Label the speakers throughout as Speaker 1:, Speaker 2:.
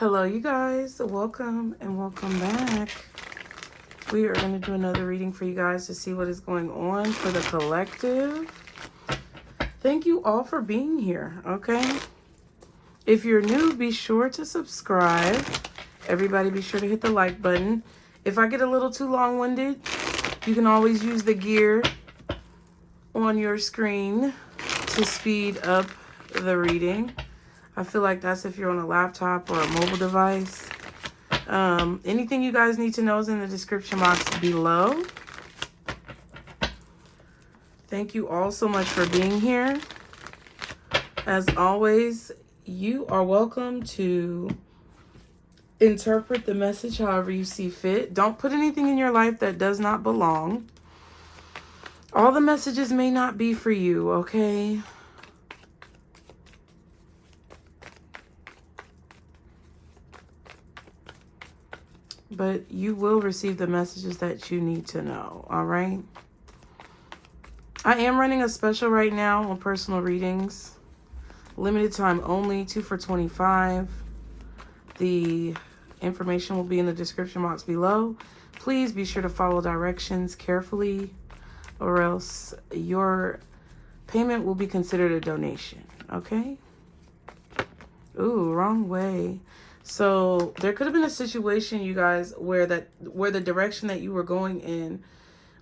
Speaker 1: Hello, you guys. Welcome and welcome back. We are going to do another reading for you guys to see what is going on for the collective. Thank you all for being here, okay? If you're new, be sure to subscribe. Everybody be sure to hit the like button. If I get a little too long-winded, you can always use the gear on your screen to speed up the reading. I feel like that's if you're on a laptop or a mobile device. Anything you guys need to know is in the description box below. Thank you all so much for being here. As always, you are welcome to interpret the message however you see fit. Don't put anything in your life that does not belong. All the messages may not be for you, okay? But you will receive the messages that you need to know, all right? I am running a special right now on personal readings. Limited time only, 2 for $25. The information will be in the description box below. Please be sure to follow directions carefully, or else your payment will be considered a donation, okay? Ooh, wrong way. So there could have been a situation, you guys, where the direction that you were going in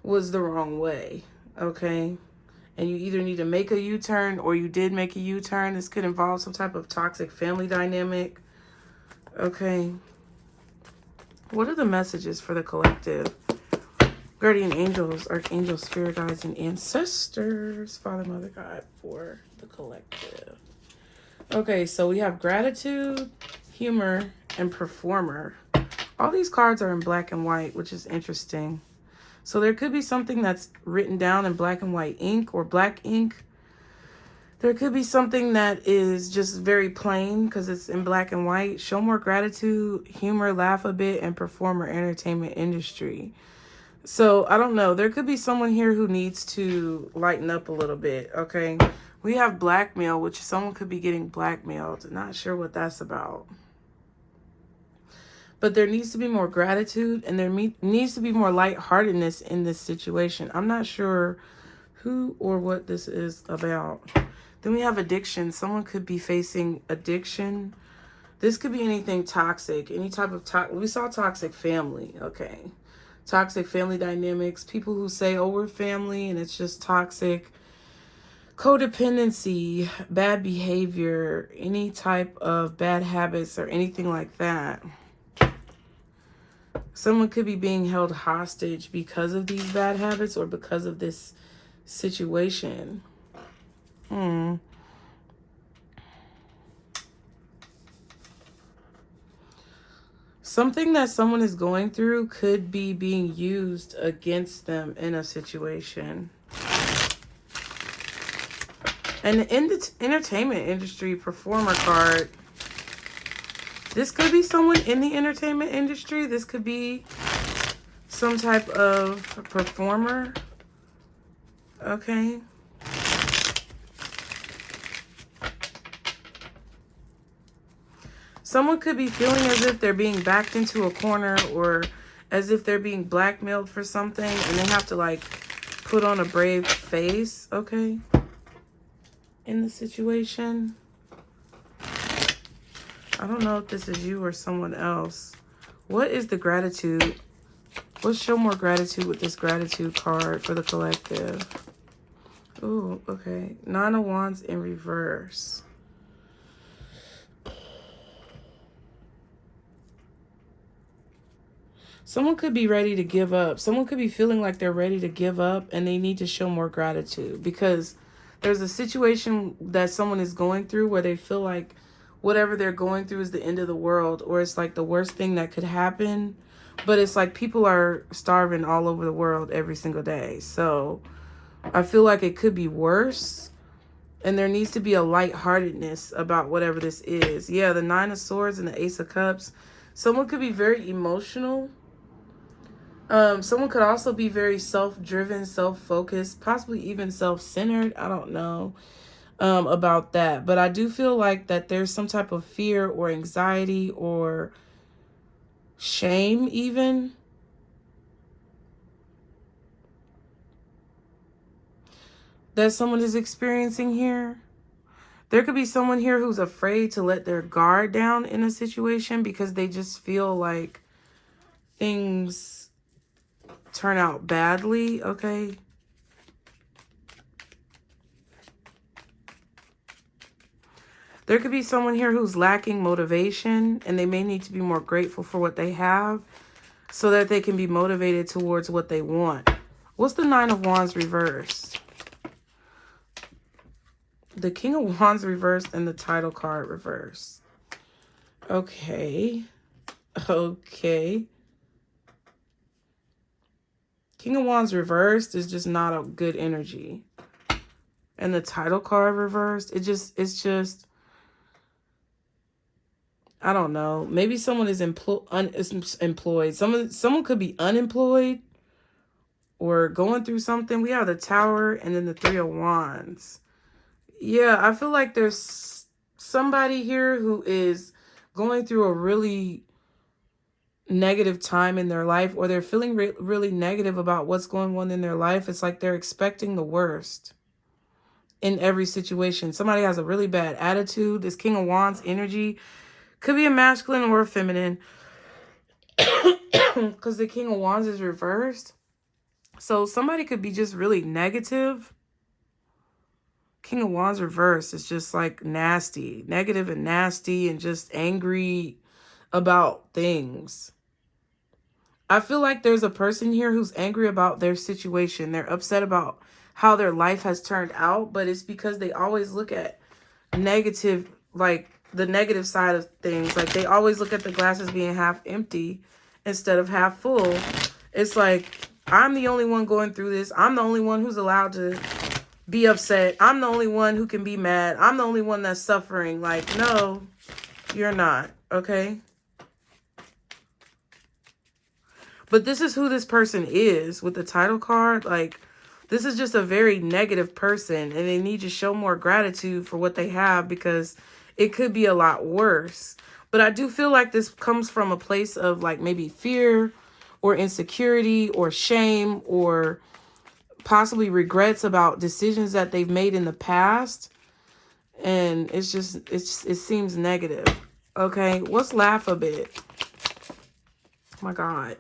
Speaker 1: was the wrong way, okay? And you either need to make a U-turn or you did make a U-turn. This could involve some type of toxic family dynamic, okay? What are the messages for the collective? Guardian angels, archangels, spirit guides, and ancestors, Father, Mother, God, for the collective. Okay, so we have gratitude, humor, and performer. All these cards are in black and white, which is interesting. So there could be something that's written down in black and white ink or black ink. There could be something that is just very plain because it's in black and white. Show more gratitude, humor, laugh a bit, and performer, entertainment industry. So I don't know. There could be someone here who needs to lighten up a little bit, okay? We have blackmail, which someone could be getting blackmailed. Not sure what that's about. But there needs to be more gratitude and there needs to be more lightheartedness in this situation. I'm not sure who or what this is about. Then we have addiction. Someone could be facing addiction. This could be anything toxic, any type of we saw toxic family, okay? Toxic family dynamics. People who say, oh, we're family, and it's just toxic. Codependency, bad behavior, any type of bad habits or anything like that. Someone could be being held hostage because of these bad habits or because of this situation. Something that someone is going through could be being used against them in a situation. And in the entertainment industry, performer card. This could be someone in the entertainment industry. This could be some type of performer. Okay. Someone could be feeling as if they're being backed into a corner or as if they're being blackmailed for something and they have to like put on a brave face, okay, in the situation. I don't know if this is you or someone else. What is the gratitude? Let's show more gratitude with this gratitude card for the collective. Ooh, okay. 9 of Wands in reverse. Someone could be ready to give up. Someone could be feeling like they're ready to give up and they need to show more gratitude because there's a situation that someone is going through where they feel like whatever they're going through is the end of the world, or it's like the worst thing that could happen. But it's like people are starving all over the world every single day. So I feel like it could be worse. And there needs to be a lightheartedness about whatever this is. Yeah, the 9 of Swords and the Ace of Cups. Someone could be very emotional. Someone could also be very self-driven, self-focused, possibly even self-centered. I don't know. about that. But I do feel like that there's some type of fear or anxiety or shame even that someone is experiencing here. There could be someone here who's afraid to let their guard down in a situation because they just feel like things turn out badly, okay? There could be someone here who's lacking motivation, and they may need to be more grateful for what they have so that they can be motivated towards what they want. What's the Nine of Wands reversed? The King of Wands reversed and the title card reversed. Okay. Okay. King of Wands reversed is just not a good energy. And the title card reversed, it's just, I don't know. Maybe someone is employed. Someone could be unemployed or going through something. We have the Tower and then the Three of Wands. Yeah, I feel like there's somebody here who is going through a really negative time in their life, or they're feeling really negative about what's going on in their life. It's like they're expecting the worst in every situation. Somebody has a really bad attitude. This King of Wands energy could be a masculine or a feminine because the King of Wands is reversed. So somebody could be just really negative. King of Wands reversed is just like nasty, negative and nasty and just angry about things. I feel like there's a person here who's angry about their situation. They're upset about how their life has turned out, but it's because they always look at negative, like the negative side of things. Like they always look at the glasses being half empty instead of half full. It's like, I'm the only one going through this. I'm the only one who's allowed to be upset. I'm the only one who can be mad. I'm the only one that's suffering. Like, no, you're not, okay? But this is who this person is with the title card. Like, this is just a very negative person, and they need to show more gratitude for what they have because it could be a lot worse. But I do feel like this comes from a place of like maybe fear or insecurity or shame or possibly regrets about decisions that they've made in the past. And it's just, it seems negative. Okay, let's laugh a bit. Oh my God.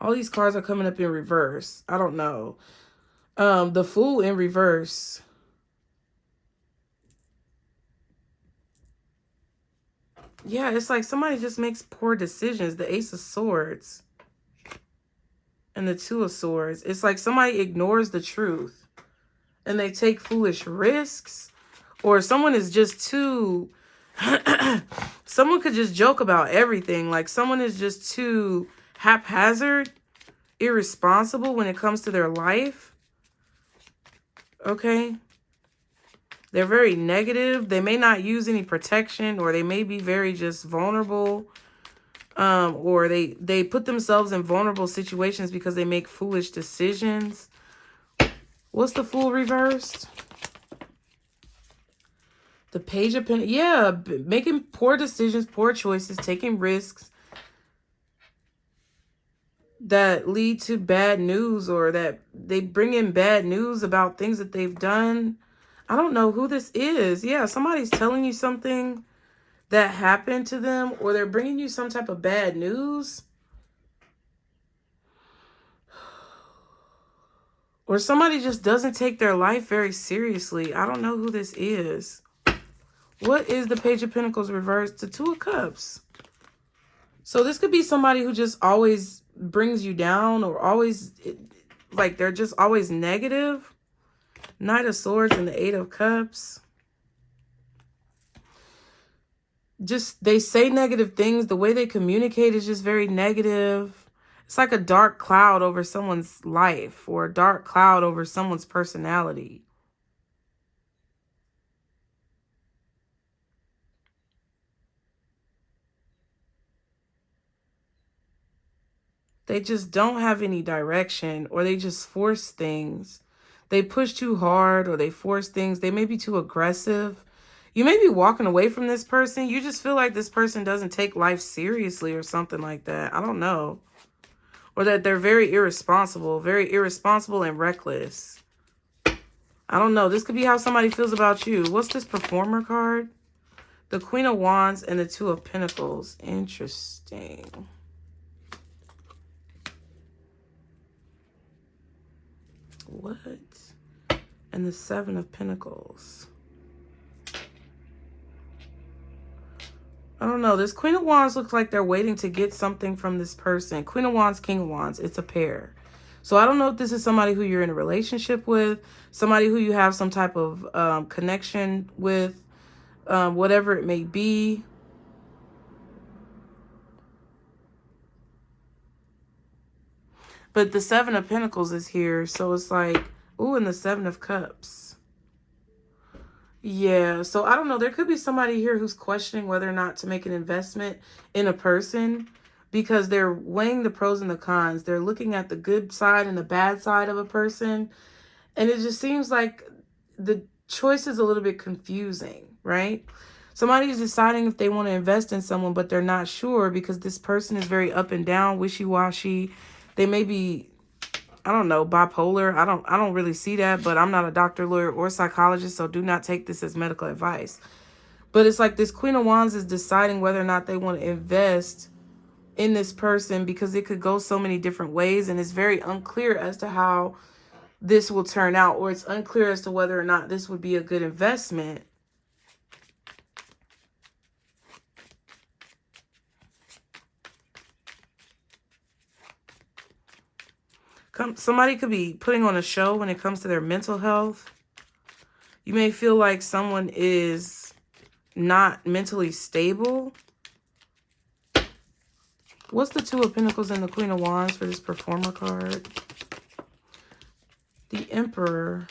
Speaker 1: All these cards are coming up in reverse. I don't know. The Fool in reverse. Yeah, it's like somebody just makes poor decisions. The Ace of Swords and the Two of Swords. It's like somebody ignores the truth and they take foolish risks, or someone is just too someone could just joke about everything. Like someone is just too haphazard, irresponsible when it comes to their life. Okay? They're very negative. They may not use any protection, or they may be very just vulnerable. Or they put themselves in vulnerable situations because they make foolish decisions. What's the Fool reversed? The Page of Pentacles. Yeah, making poor decisions, poor choices, taking risks that lead to bad news, or that they bring in bad news about things that they've done. I don't know who this is. Yeah, somebody's telling you something that happened to them, or they're bringing you some type of bad news. Or somebody just doesn't take their life very seriously. I don't know who this is. What is the Page of Pentacles reversed? The Two of Cups. So this could be somebody who just always brings you down, or always, like, they're just always negative. Knight of Swords and the Eight of Cups. Just, they say negative things. The way they communicate is just very negative. It's like a dark cloud over someone's life, or a dark cloud over someone's personality. They just don't have any direction, or they just force things. They push too hard or they force things. They may be too aggressive. You may be walking away from this person. You just feel like this person doesn't take life seriously or something like that. I don't know. Or that they're very irresponsible and reckless. I don't know. This could be how somebody feels about you. What's this performer card? The Queen of Wands and the Two of Pentacles. Interesting. What? And the Seven of Pentacles. I don't know. This Queen of Wands looks like they're waiting to get something from this person. Queen of Wands, King of Wands. It's a pair. So I don't know if this is somebody who you're in a relationship with, somebody who you have some type of connection with, whatever it may be. But the Seven of Pentacles is here. So it's like, ooh, and the Seven of Cups. Yeah, so I don't know. There could be somebody here who's questioning whether or not to make an investment in a person because they're weighing the pros and the cons. They're looking at the good side and the bad side of a person. And it just seems like the choice is a little bit confusing, right? Somebody's deciding if they want to invest in someone, but they're not sure because this person is very up and down, wishy-washy. They may be, I don't know, bipolar. I don't really see that, but I'm not a doctor, lawyer, or psychologist, so do not take this as medical advice. But it's like this Queen of Wands is deciding whether or not they want to invest in this person because it could go so many different ways, and it's very unclear as to how this will turn out, or it's unclear as to whether or not this would be a good investment. Somebody could be putting on a show when it comes to their mental health. You may feel like someone is not mentally stable. What's the Two of Pentacles and the Queen of Wands for this performer card? The Emperor.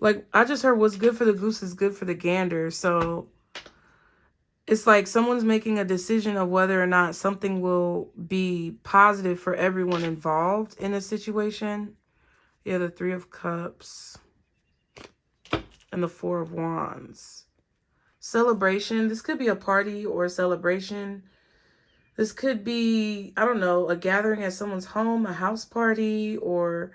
Speaker 1: Like, I just heard what's good for the goose is good for the gander. So it's like someone's making a decision of whether or not something will be positive for everyone involved in a situation. Yeah, the Three of Cups and the Four of Wands. Celebration. This could be a party or a celebration. This could be, I don't know, a gathering at someone's home, a house party, or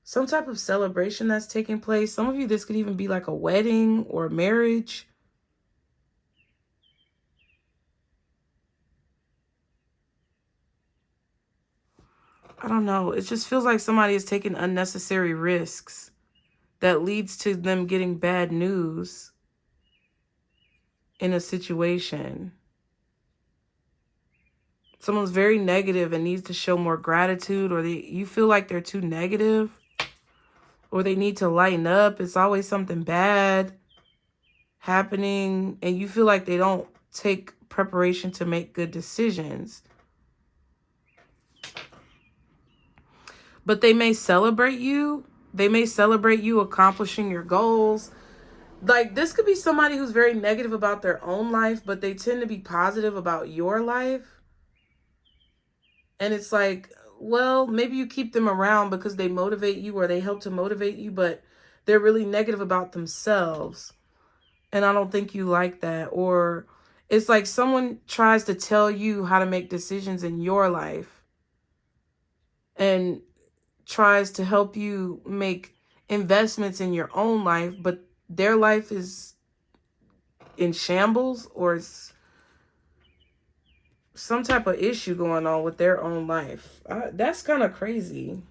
Speaker 1: some type of celebration that's taking place. Some of you, this could even be like a wedding or a marriage. I don't know. It just feels like somebody is taking unnecessary risks that leads to them getting bad news in a situation. Someone's very negative and needs to show more gratitude, or you feel like they're too negative, or they need to lighten up. It's always something bad happening, and you feel like they don't take preparation to make good decisions. But they may celebrate you. They may celebrate you accomplishing your goals. Like, this could be somebody who's very negative about their own life, but they tend to be positive about your life. And it's like, well, maybe you keep them around because they motivate you or they help to motivate you, but they're really negative about themselves. And I don't think you like that. Or it's like someone tries to tell you how to make decisions in your life and tries to help you make investments in your own life, but their life is in shambles, or it's some type of issue going on with their own life. That's kind of crazy.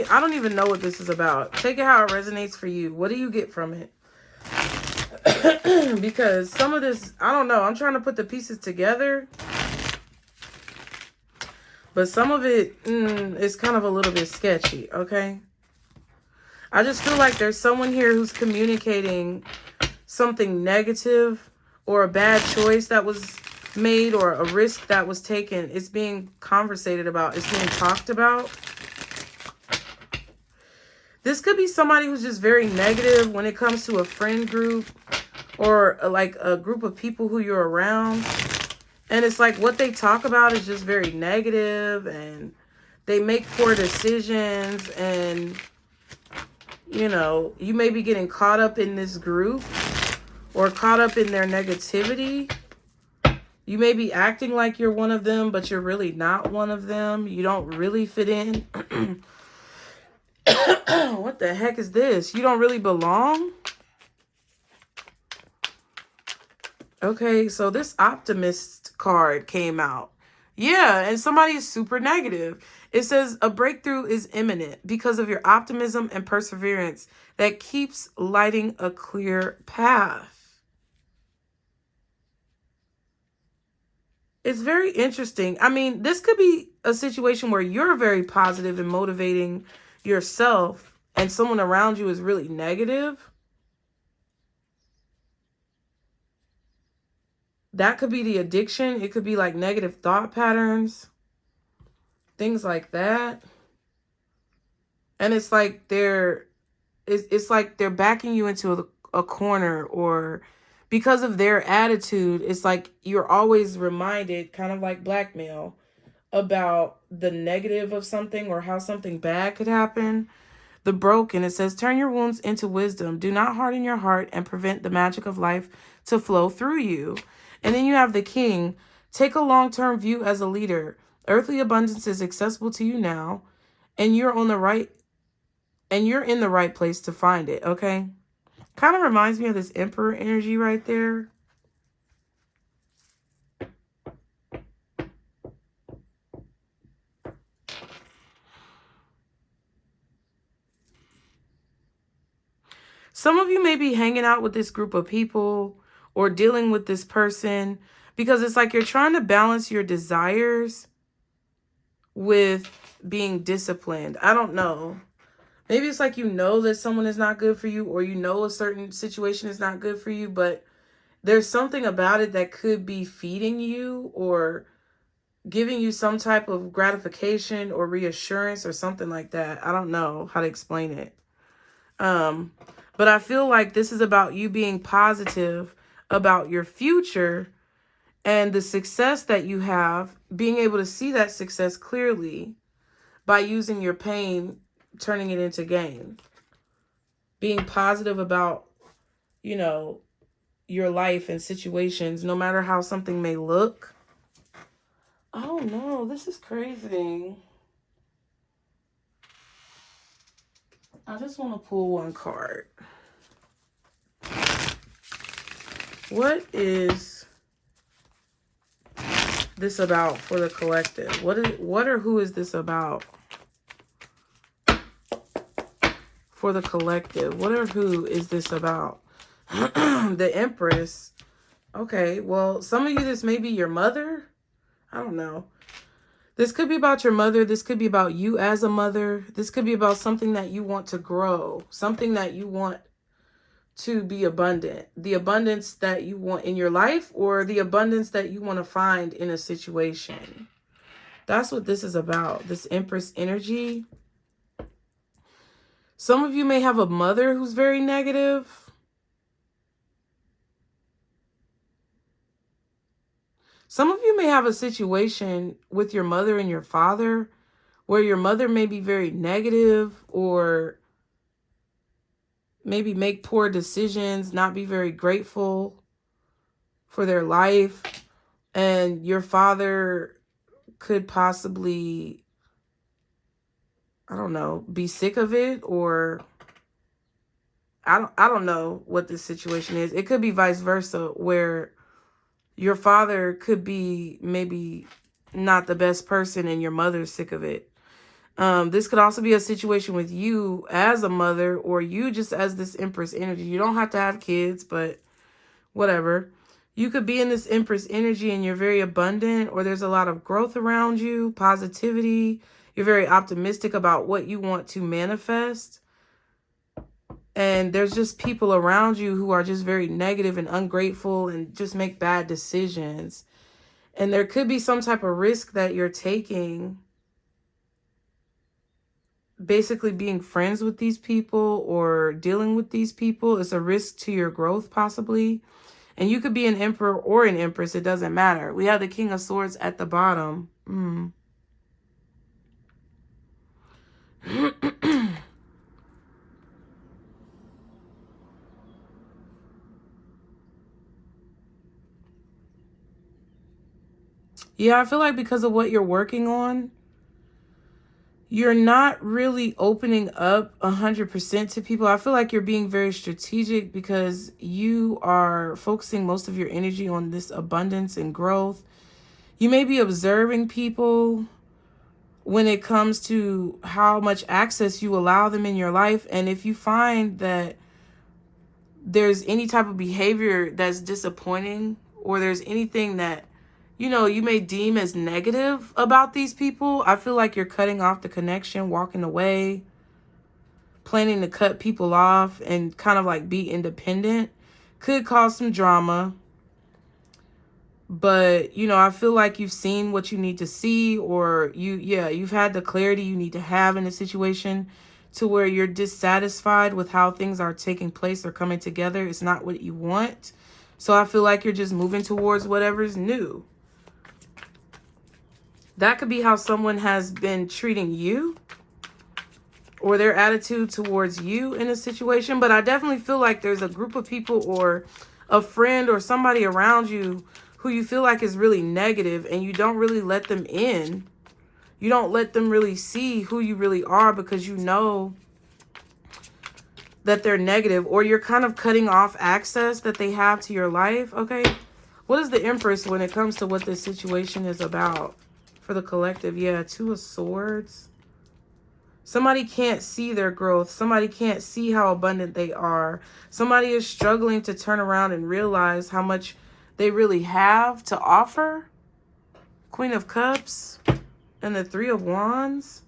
Speaker 1: I don't even know what this is about. Take it how it resonates for you. What do you get from it? Because some of this, I don't know. I'm trying to put the pieces together. But some of it is kind of a little bit sketchy, okay? I just feel like there's someone here who's communicating something negative or a bad choice that was made or a risk that was taken. It's being conversated about. It's being talked about. This could be somebody who's just very negative when it comes to a friend group or like a group of people who you're around. And it's like what they talk about is just very negative, and they make poor decisions, and you know, you may be getting caught up in this group or caught up in their negativity. You may be acting like you're one of them, but you're really not one of them. You don't really fit in. What the heck is this? You don't really belong? Okay, so this optimist card came out. Yeah, and somebody is super negative. It says a breakthrough is imminent because of your optimism and perseverance that keeps lighting a clear path. It's very interesting. I mean, this could be a situation where you're very positive and motivating yourself, and someone around you is really negative. That could be the addiction. It could be like negative thought patterns, things like that. And it's like it's like they're backing you into a corner, or because of their attitude, it's like you're always reminded, kind of like blackmail, about the negative of something or how something bad could happen. The broken, it says, turn your wounds into wisdom. Do not harden your heart and prevent the magic of life to flow through you. And then you have the king. Take a long-term view as a leader. Earthly abundance is accessible to you now, and you're in the right place to find it, okay? Kind of reminds me of this emperor energy right there. Some of you may be hanging out with this group of people or dealing with this person because it's like you're trying to balance your desires with being disciplined. I don't know. Maybe it's like you know that someone is not good for you, or you know a certain situation is not good for you, but there's something about it that could be feeding you or giving you some type of gratification or reassurance or something like that. I don't know how to explain it. But I feel like this is about you being positive about your future and the success that you have, being able to see that success clearly by using your pain, turning it into gain. Being positive about, you know, your life and situations, no matter how something may look. Oh no, this is crazy. I just want to pull one card. What is this about for the collective? What or who is this about for the collective? What or who is this about? The Empress. Okay, well, some of you, this may be your mother. I don't know. This could be about your mother. This could be about you as a mother. This could be about something that you want to grow, something that you want to be abundant, the abundance that you want in your life, or the abundance that you want to find in a situation. That's what this is about, this Empress energy. Some of you may have a mother who's very negative. Some of you may have a situation with your mother and your father where your mother may be very negative, or maybe make poor decisions, not be very grateful for their life. And your father could possibly, I don't know, be sick of it, or I don't know what this situation is. It could be vice versa, where your father could be maybe not the best person and your mother's sick of it. This could also be a situation with you as a mother, or you just as this Empress energy. You don't have to have kids, but whatever. You could be in this Empress energy and you're very abundant, or there's a lot of growth around you, positivity. You're very optimistic about what you want to manifest. And there's just people around you who are just very negative and ungrateful and just make bad decisions. And there could be some type of risk that you're taking, basically being friends with these people or dealing with these people. Is a risk to your growth possibly. And you could be an emperor or an empress. It doesn't matter. We have the King of Swords at the bottom. Yeah, I feel like because of what you're working on, you're not really opening up 100% to people. I feel like you're being very strategic because you are focusing most of your energy on this abundance and growth. You may be observing people when it comes to how much access you allow them in your life. And if you find that there's any type of behavior that's disappointing, or there's anything that, you know, you may deem as negative about these people, I feel like you're cutting off the connection, walking away, planning to cut people off and kind of like be independent. Could cause some drama. But, you know, I feel like you've seen what you need to see, or you've had the clarity you need to have in a situation to where you're dissatisfied with how things are taking place or coming together. It's not what you want. So I feel like you're just moving towards whatever's new. That could be how someone has been treating you or their attitude towards you in a situation. But I definitely feel like there's a group of people or a friend or somebody around you who you feel like is really negative, and you don't really let them in. You don't let them really see who you really are because you know that they're negative, or you're kind of cutting off access that they have to your life. Okay. What is the Empress when it comes to what this situation is about for the collective? Yeah, Two of Swords. Somebody can't see their growth. Somebody can't see how abundant they are. Somebody is struggling to turn around and realize how much they really have to offer. Queen of Cups and the Three of Wands.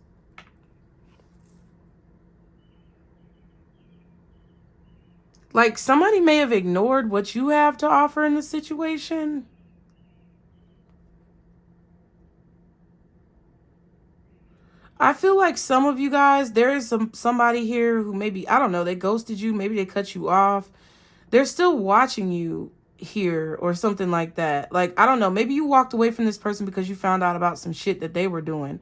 Speaker 1: Like, somebody may have ignored what you have to offer in the situation. I feel like some of you guys, there is somebody here who maybe, I don't know, they ghosted you. Maybe they cut you off. They're still watching you here or something like that. Like, I don't know. Maybe you walked away from this person because you found out about some shit that they were doing.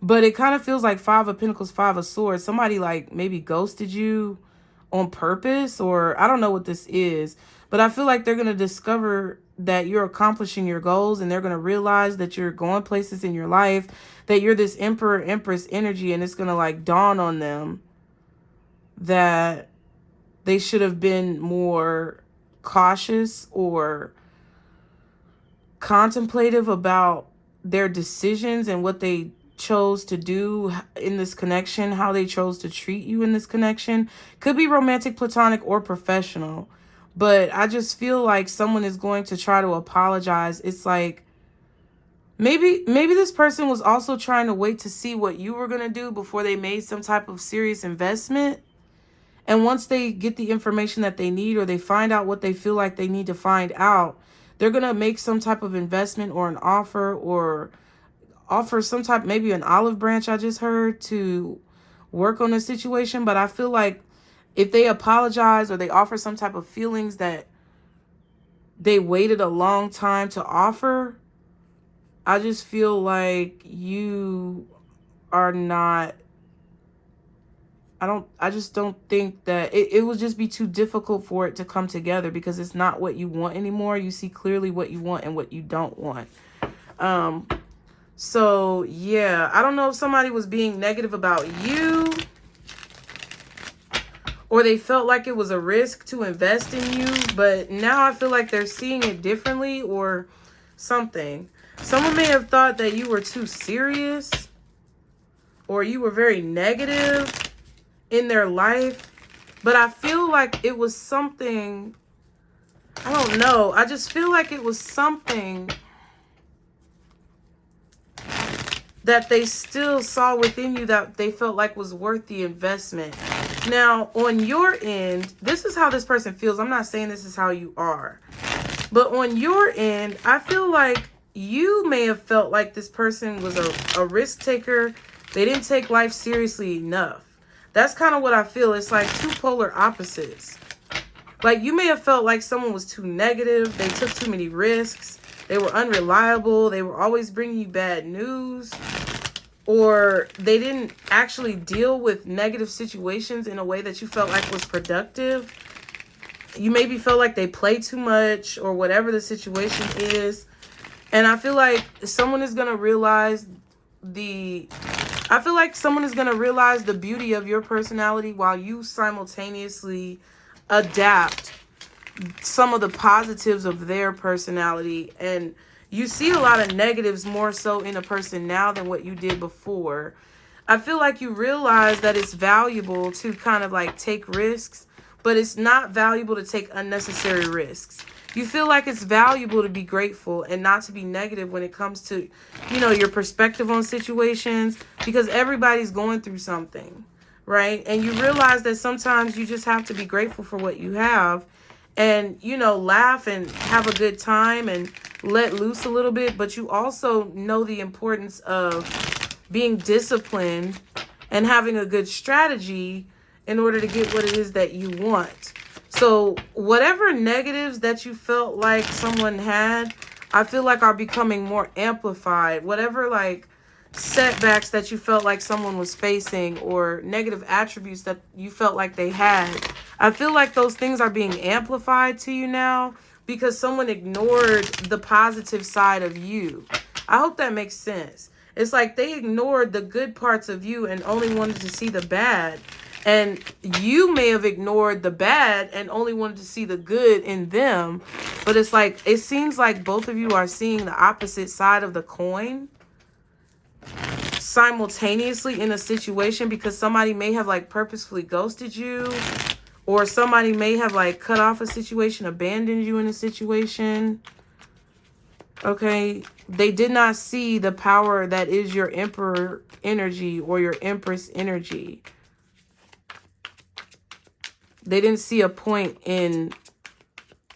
Speaker 1: But it kind of feels like Five of Pentacles, Five of Swords. Somebody like maybe ghosted you on purpose, or I don't know what this is. But I feel like they're going to discover that you're accomplishing your goals, and they're going to realize that you're going places in your life, that you're this Emperor, Empress energy, and it's going to like dawn on them that they should have been more cautious or contemplative about their decisions and what they chose to do in this connection, how they chose to treat you in this connection. Could be romantic, platonic, or professional. But I just feel like someone is going to try to apologize. It's like maybe this person was also trying to wait to see what you were going to do before they made some type of serious investment. And once they get the information that they need, or they find out what they feel like they need to find out, they're going to make some type of investment or an offer, or offer some type, maybe an olive branch, I just heard, to work on the situation. But I feel like if they apologize or they offer some type of feelings that they waited a long time to offer, I just feel like you are not, I just don't think that it will just be too difficult for it to come together, because it's not what you want anymore. You see clearly what you want and what you don't want. So yeah, I don't know if somebody was being negative about you, or they felt like it was a risk to invest in you, but now I feel like they're seeing it differently or something. Someone may have thought that you were too serious, or you were very negative in their life, but I feel like it was something, I don't know, I just feel like it was something that they still saw within you that they felt like was worth the investment. Now, on your end, this is how this person feels. I'm not saying this is how you are. But on your end, I feel like you may have felt like this person was a risk taker. They didn't take life seriously enough. That's kind of what I feel. It's like two polar opposites. Like, you may have felt like someone was too negative. They took too many risks. They were unreliable. They were always bringing you bad news. Or they didn't actually deal with negative situations in a way that you felt like was productive. You maybe felt like they play too much or whatever the situation is. And I feel like someone is going to realize the beauty of your personality while you simultaneously adapt some of the positives of their personality. And you see a lot of negatives more so in a person now than what you did before. I feel like you realize that it's valuable to kind of like take risks, but it's not valuable to take unnecessary risks. You feel like it's valuable to be grateful and not to be negative when it comes to, you know, your perspective on situations, because everybody's going through something, right? And you realize that sometimes you just have to be grateful for what you have and, you know, laugh and have a good time and let loose a little bit. But you also know the importance of being disciplined and having a good strategy in order to get what it is that you want. So whatever negatives that you felt like someone had, I feel like are becoming more amplified. Whatever like setbacks that you felt like someone was facing or negative attributes that you felt like they had, I feel like those things are being amplified to you now because someone ignored the positive side of you. I hope that makes sense. It's like they ignored the good parts of you and only wanted to see the bad. And you may have ignored the bad and only wanted to see the good in them. But it's like, it seems like both of you are seeing the opposite side of the coin simultaneously in a situation, because somebody may have like purposefully ghosted you, or somebody may have like cut off a situation, abandoned you in a situation. Okay. They did not see the power that is your Emperor energy or your Empress energy. They didn't see a point in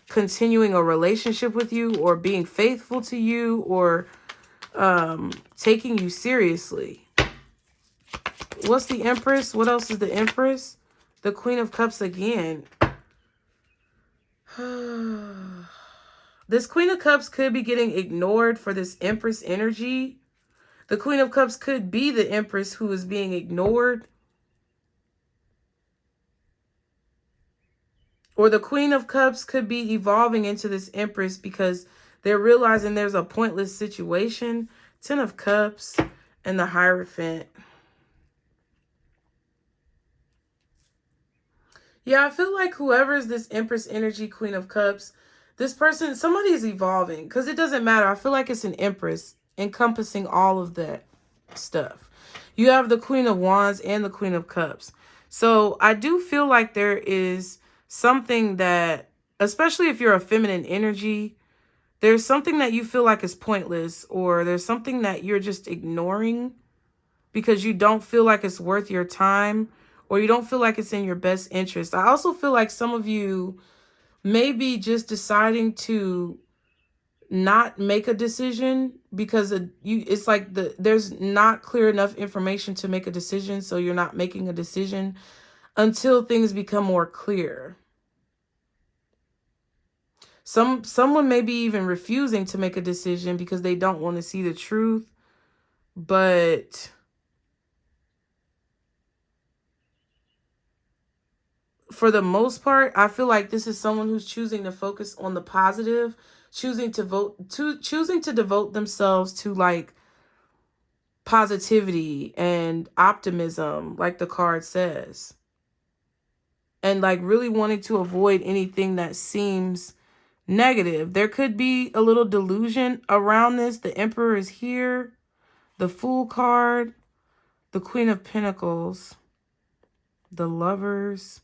Speaker 1: continuing a relationship with you or being faithful to you or taking you seriously. What's the Empress? What else is the Empress? The Queen of Cups again. This Queen of Cups could be getting ignored for this Empress energy. The Queen of Cups could be the Empress who is being ignored. Or the Queen of Cups could be evolving into this Empress because they're realizing there's a pointless situation. Ten of Cups and the Hierophant. Yeah, I feel like whoever is this Empress energy, Queen of Cups, this person, somebody is evolving, because it doesn't matter. I feel like it's an Empress encompassing all of that stuff. You have the Queen of Wands and the Queen of Cups. So I do feel like there is something that, especially if you're a feminine energy, there's something that you feel like is pointless, or there's something that you're just ignoring because you don't feel like it's worth your time, or you don't feel like it's in your best interest. I also feel like some of you may be just deciding to not make a decision because it's like there's not clear enough information to make a decision, so you're not making a decision until things become more clear. Someone may be even refusing to make a decision because they don't want to see the truth, but for the most part, I feel like this is someone who's choosing to focus on the positive, choosing to devote themselves to like positivity and optimism, like the card says. And like really wanting to avoid anything that seems negative. There could be a little delusion around this. The Emperor is here. The Fool card. The Queen of Pentacles. The Lovers.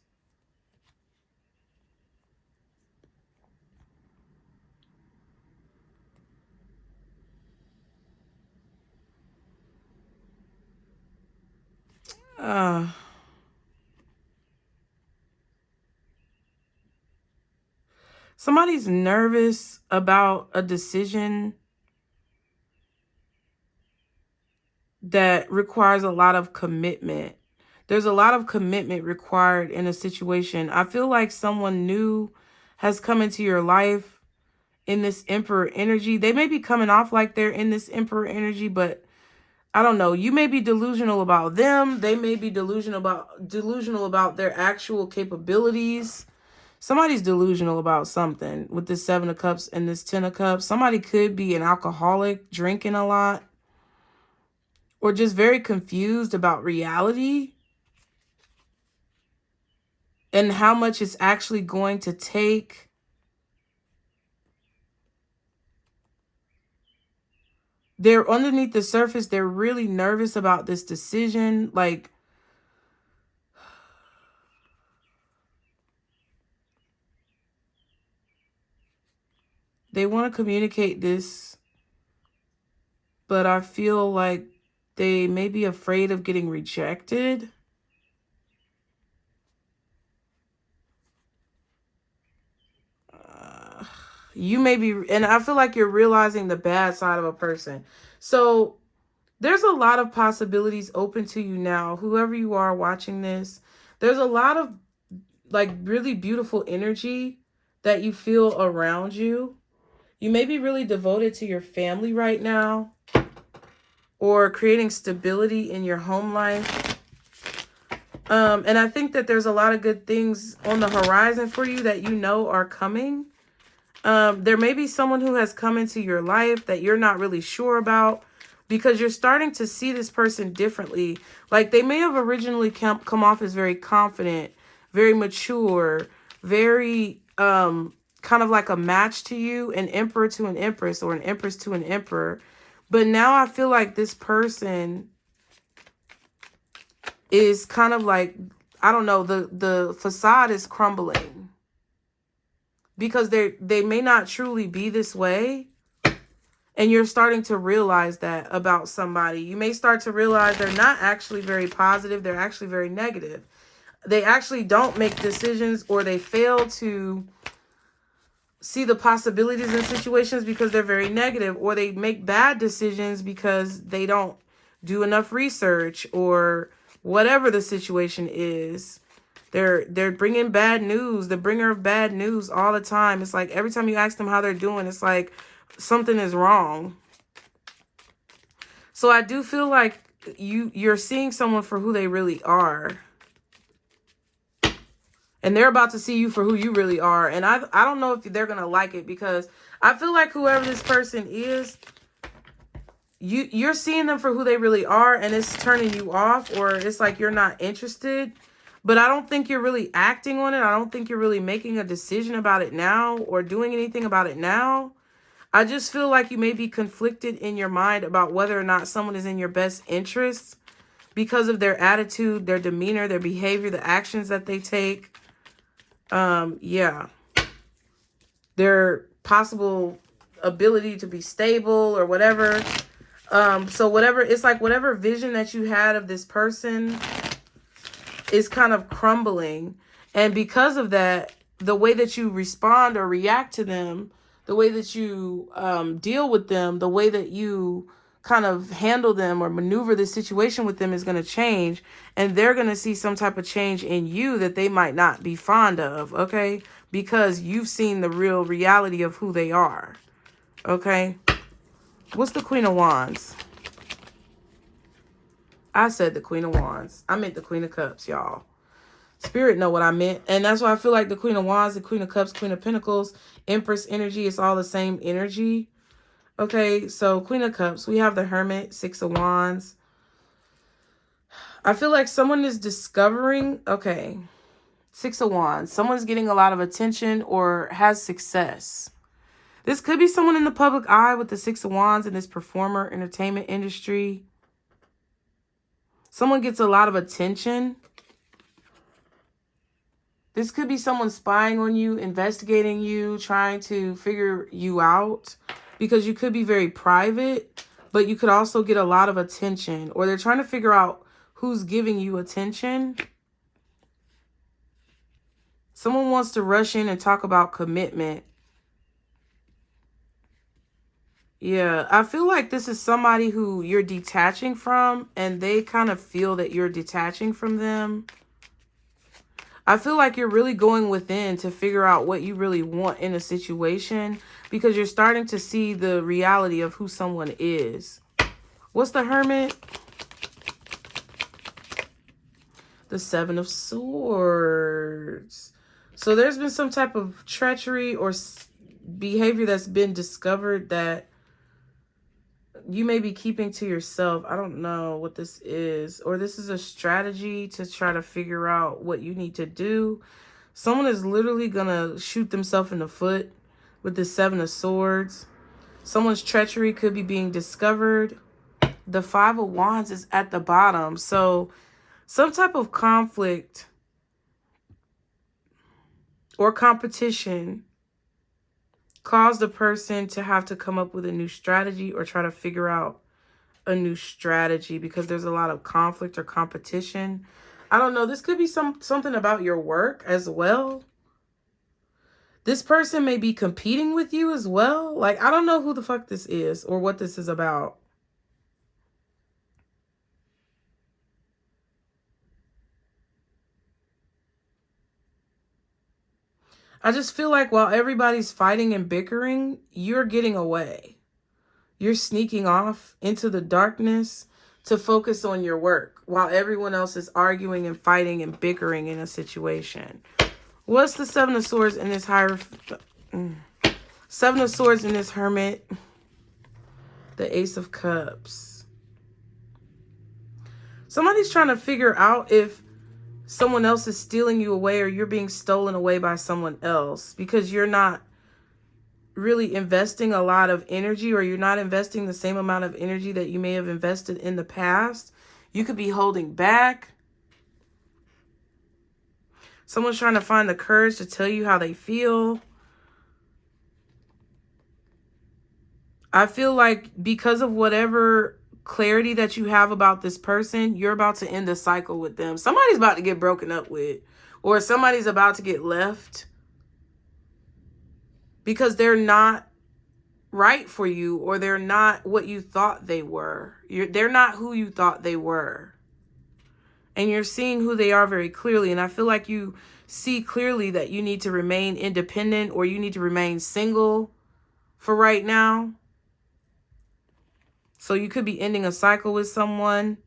Speaker 1: Somebody's nervous about a decision that requires a lot of commitment. There's a lot of commitment required in a situation. I feel like someone new has come into your life in this Emperor energy. They may be coming off like they're in this Emperor energy, but I don't know. You may be delusional about them. They may be delusional about their actual capabilities. Somebody's delusional about something with this 7 of Cups and this 10 of Cups. Somebody could be an alcoholic, drinking a lot, or just very confused about reality and how much it's actually going to take. They're underneath the surface. They're really nervous about this decision. Like, they want to communicate this, but I feel like they may be afraid of getting rejected. You may be, and I feel like you're realizing the bad side of a person. So there's a lot of possibilities open to you now. Whoever you are watching this, there's a lot of like really beautiful energy that you feel around you. You may be really devoted to your family right now, or creating stability in your home life. And I think that there's a lot of good things on the horizon for you that you know are coming. There may be someone who has come into your life that you're not really sure about, because you're starting to see this person differently. Like, they may have originally come off as very confident, very mature, very kind of like a match to you, an emperor to an empress, or an empress to an emperor. But now I feel like this person is kind of like, I don't know, the facade is crumbling. Because they may not truly be this way. And you're starting to realize that about somebody. You may start to realize they're not actually very positive. They're actually very negative. They actually don't make decisions, or they fail to see the possibilities in situations because they're very negative, or they make bad decisions because they don't do enough research, or whatever the situation is. They're bringing bad news, the bringer of bad news all the time. It's like every time you ask them how they're doing, it's like something is wrong. So I do feel like you're seeing someone for who they really are. And they're about to see you for who you really are. And I don't know if they're going to like it, because I feel like whoever this person is, you're seeing them for who they really are, and it's turning you off, or it's like you're not interested. But I don't think you're really acting on it. I don't think you're really making a decision about it now, or doing anything about it now. I just feel like you may be conflicted in your mind about whether or not someone is in your best interests because of their attitude, their demeanor, their behavior, the actions that they take. Yeah. Their possible ability to be stable or whatever. So whatever, it's like whatever vision that you had of this person is kind of crumbling. And because of that, the way that you respond or react to them, the way that you deal with them, the way that you kind of handle them or maneuver the situation with them is going to change. And they're going to see some type of change in you that they might not be fond of, okay? Because you've seen the real reality of who they are, okay? What's the Queen of Wands? I said the Queen of Wands. I meant the Queen of Cups, y'all. Spirit know what I meant. And that's why I feel like the Queen of Wands, the Queen of Cups, Queen of Pentacles, Empress energy, it's all the same energy. Okay, so Queen of Cups, we have the Hermit, Six of Wands. I feel like someone is discovering, okay, Six of Wands. Someone's getting a lot of attention or has success. This could be someone in the public eye with the Six of Wands in this performer entertainment industry. Someone gets a lot of attention. This could be someone spying on you, investigating you, trying to figure you out, because you could be very private, but you could also get a lot of attention, or they're trying to figure out who's giving you attention. Someone wants to rush in and talk about commitment. Yeah, I feel like this is somebody who you're detaching from, and they kind of feel that you're detaching from them. I feel like you're really going within to figure out what you really want in a situation, because you're starting to see the reality of who someone is. What's the Hermit? The Seven of Swords. So there's been some type of treachery or behavior that's been discovered that you may be keeping to yourself. I don't know what this is. Or this is a strategy to try to figure out what you need to do. Someone is literally going to shoot themselves in the foot with the Seven of Swords. Someone's treachery could be being discovered. The Five of Wands is at the bottom. So some type of conflict or competition caused the person to have to come up with a new strategy or try to figure out a new strategy because there's a lot of conflict or competition. I don't know. This could be something about your work as well. This person may be competing with you as well. Like, I don't know who the fuck this is or what this is about. I just feel like while everybody's fighting and bickering, you're getting away. You're sneaking off into the darkness to focus on your work while everyone else is arguing and fighting and bickering in a situation. What's the Seven of Swords in this Seven of Swords in this Hermit? The Ace of Cups. Somebody's trying to figure out if someone else is stealing you away or you're being stolen away by someone else because you're not really investing a lot of energy, or you're not investing the same amount of energy that you may have invested in the past. You could be holding back. Someone's trying to find the courage to tell you how they feel. I feel like because of whatever clarity that you have about this person, you're about to end the cycle with them. Somebody's about to get broken up with, or somebody's about to get left because they're not right for you, or they're not what you thought they were. They're not who you thought they were. And you're seeing who they are very clearly. And I feel like you see clearly that you need to remain independent, or you need to remain single for right now. So you could be ending a cycle with someone.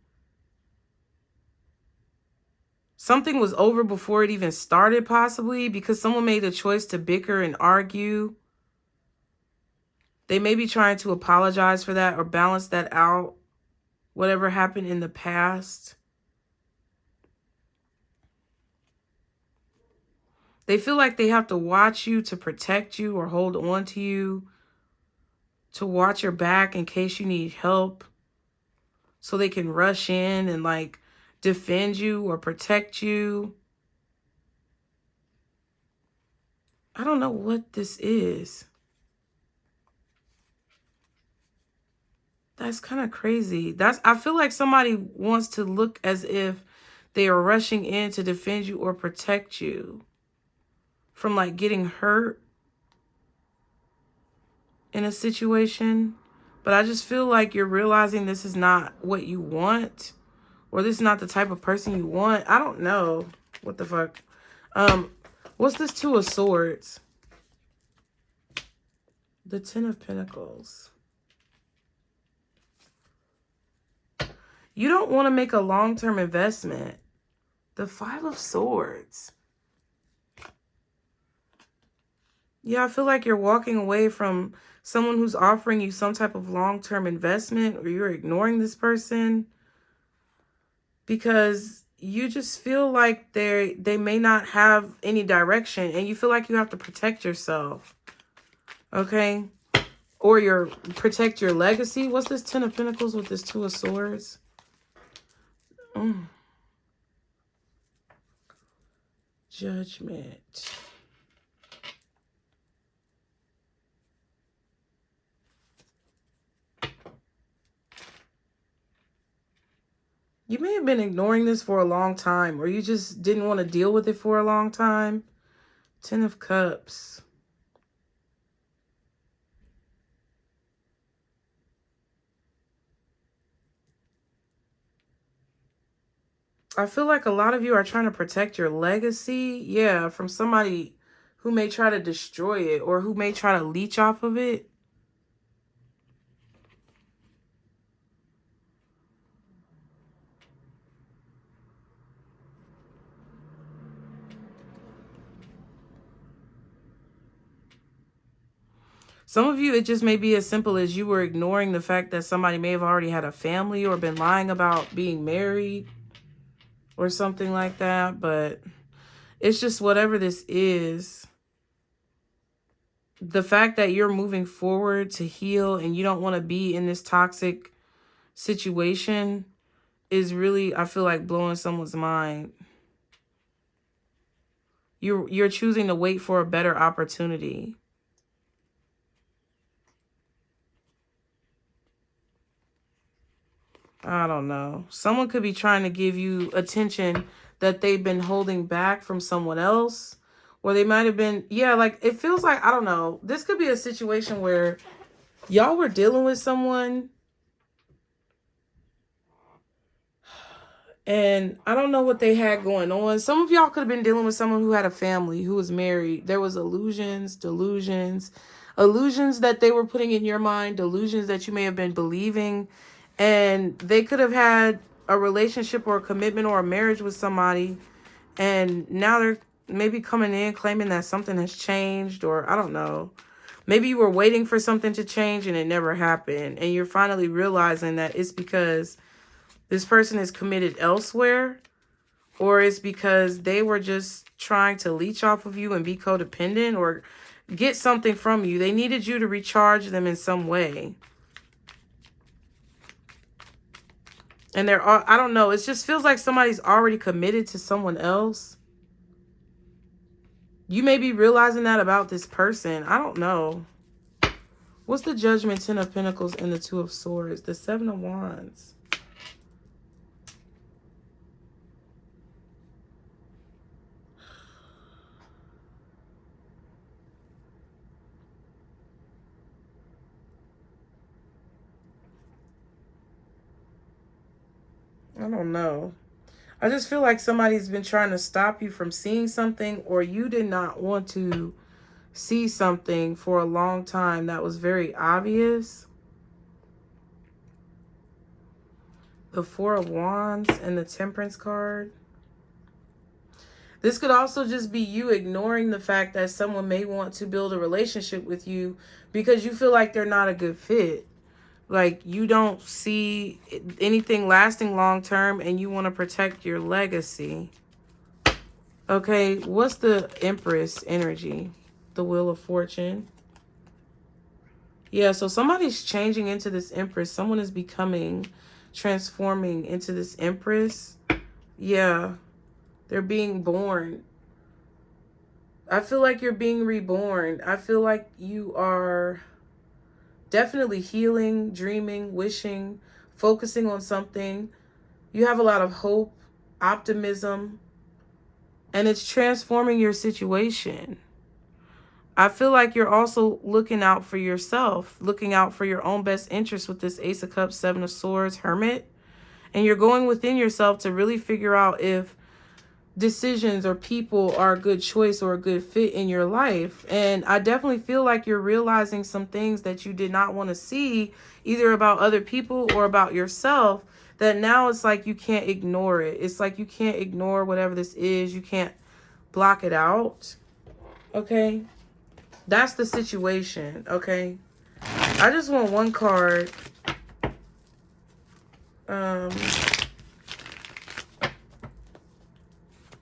Speaker 1: Something was over before it even started, possibly, because someone made a choice to bicker and argue. They may be trying to apologize for that or balance that out, whatever happened in the past. They feel like they have to watch you to protect you or hold on to you, to watch your back in case you need help, so they can rush in and like defend you or protect you. I don't know what this is. That's kind of crazy. I feel like somebody wants to look as if they are rushing in to defend you or protect you from like getting hurt in a situation. But I just feel like you're realizing this is not what you want, or this is not the type of person you want. I don't know. What the fuck? What's this Two of Swords? The Ten of Pentacles. You don't want to make a long-term investment. The Five of Swords. Yeah, I feel like you're walking away from someone who's offering you some type of long-term investment, or you're ignoring this person because you just feel like they may not have any direction, and you feel like you have to protect yourself. Okay? Or protect your legacy. What's this Ten of Pentacles with this Two of Swords? Judgment. You may have been ignoring this for a long time, or you just didn't want to deal with it for a long time. Ten of Cups. I feel like a lot of you are trying to protect your legacy. Yeah, from somebody who may try to destroy it or who may try to leech off of it. Some of you, it just may be as simple as you were ignoring the fact that somebody may have already had a family or been lying about being married or something like that. But it's just whatever this is. The fact that you're moving forward to heal and you don't want to be in this toxic situation is really, I feel like, blowing someone's mind. You're choosing to wait for a better opportunity. I don't know. Someone could be trying to give you attention that they've been holding back from someone else. Or they might have been, yeah, like, it feels like, I don't know. This could be a situation where y'all were dealing with someone. And I don't know what they had going on. Some of y'all could have been dealing with someone who had a family, who was married. There was illusions, delusions that they were putting in your mind, delusions that you may have been believing. And they could have had a relationship or a commitment or a marriage with somebody. And now they're maybe coming in claiming that something has changed, or I don't know. Maybe you were waiting for something to change and it never happened. And you're finally realizing that it's because this person is committed elsewhere, or it's because they were just trying to leech off of you and be codependent or get something from you. They needed you to recharge them in some way. And I don't know, it just feels like somebody's already committed to someone else. You may be realizing that about this person. I don't know. What's the Judgment, Ten of Pentacles, and the Two of Swords? The Seven of Wands. I don't know. I just feel like somebody's been trying to stop you from seeing something, or you did not want to see something for a long time that was very obvious. The Four of Wands and the Temperance card. This could also just be you ignoring the fact that someone may want to build a relationship with you because you feel like they're not a good fit. Like, you don't see anything lasting long term and you want to protect your legacy. Okay, what's the Empress energy? The Wheel of Fortune. Yeah, so somebody's changing into this Empress. Someone is transforming into this Empress. Yeah, they're being born. I feel like you're being reborn. I feel like you are definitely healing, dreaming, wishing, focusing on something. You have a lot of hope, optimism, and it's transforming your situation. I feel like you're also looking out for yourself, looking out for your own best interest with this Ace of Cups, Seven of Swords, Hermit. And you're going within yourself to really figure out if decisions or people are a good choice or a good fit in your life. And I definitely feel like you're realizing some things that you did not want to see, either about other people or about yourself, that now it's like you can't ignore it. It's like you can't ignore whatever this is. You can't block it out. Okay? That's the situation. Okay? I just want one card.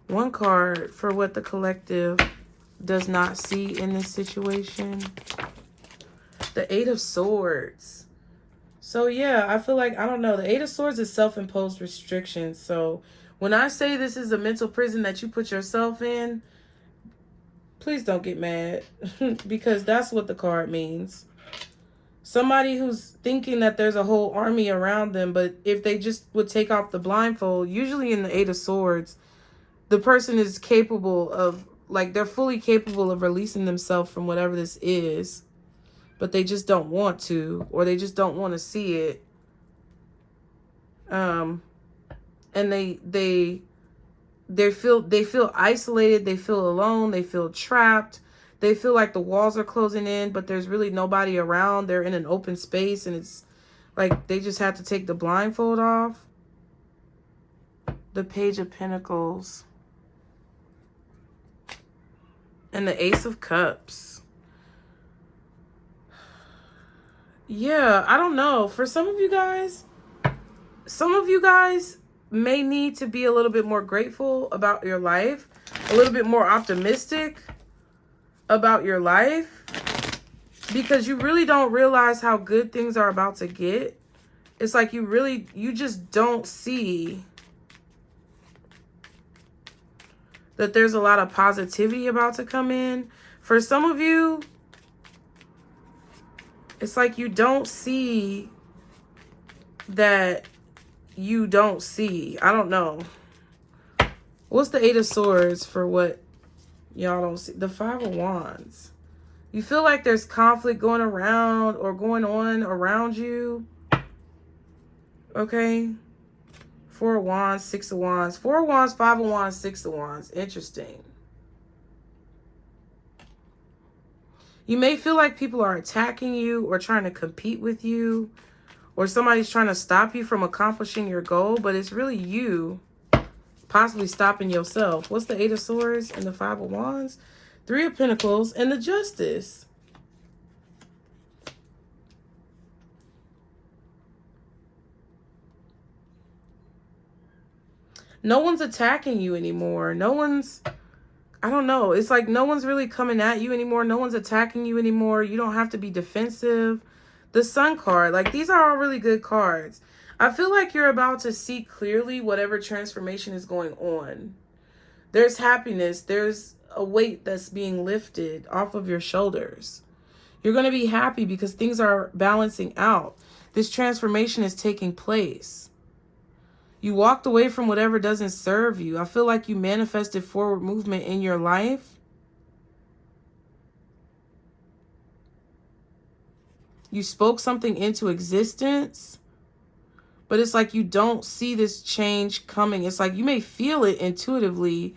Speaker 1: One card for what the collective does not see in this situation. The Eight of Swords. So yeah, I feel like, I don't know, the Eight of Swords is self-imposed restrictions. So when I say this is a mental prison that you put yourself in, please don't get mad because that's what the card means. Somebody who's thinking that there's a whole army around them, but if they just would take off the blindfold, usually in the Eight of Swords, the person is capable of, like, they're fully capable of releasing themselves from whatever this is, but they just don't want to, or they just don't want to see it. And they feel isolated, they feel alone, they feel trapped. They feel like the walls are closing in, but there's really nobody around. They're in an open space, and it's like they just have to take the blindfold off. The Page of Pentacles. And the Ace of Cups. Yeah, I don't know. For some of you guys may need to be a little bit more grateful about your life, a little bit more optimistic about your life, because you really don't realize how good things are about to get. It's like you just don't see that there's a lot of positivity about to come in. For some of you, it's like you don't see that you don't see. I don't know. What's the Eight of Swords for what y'all don't see? The Five of Wands. You feel like there's conflict going around or going on around you. Okay. Four of Wands, Six of Wands. Four of Wands, Five of Wands, Six of Wands. Interesting. You may feel like people are attacking you or trying to compete with you, or somebody's trying to stop you from accomplishing your goal, but it's really you possibly stopping yourself. What's the Eight of Swords and the Five of Wands? Three of Pentacles and the Justice. No one's attacking you anymore. No one's, I don't know. It's like no one's really coming at you anymore. No one's attacking you anymore. You don't have to be defensive. The Sun card, like these are all really good cards. I feel like you're about to see clearly whatever transformation is going on. There's happiness. There's a weight that's being lifted off of your shoulders. You're going to be happy because things are balancing out. This transformation is taking place. You walked away from whatever doesn't serve you. I feel like you manifested forward movement in your life. You spoke something into existence, but it's like you don't see this change coming. It's like you may feel it intuitively,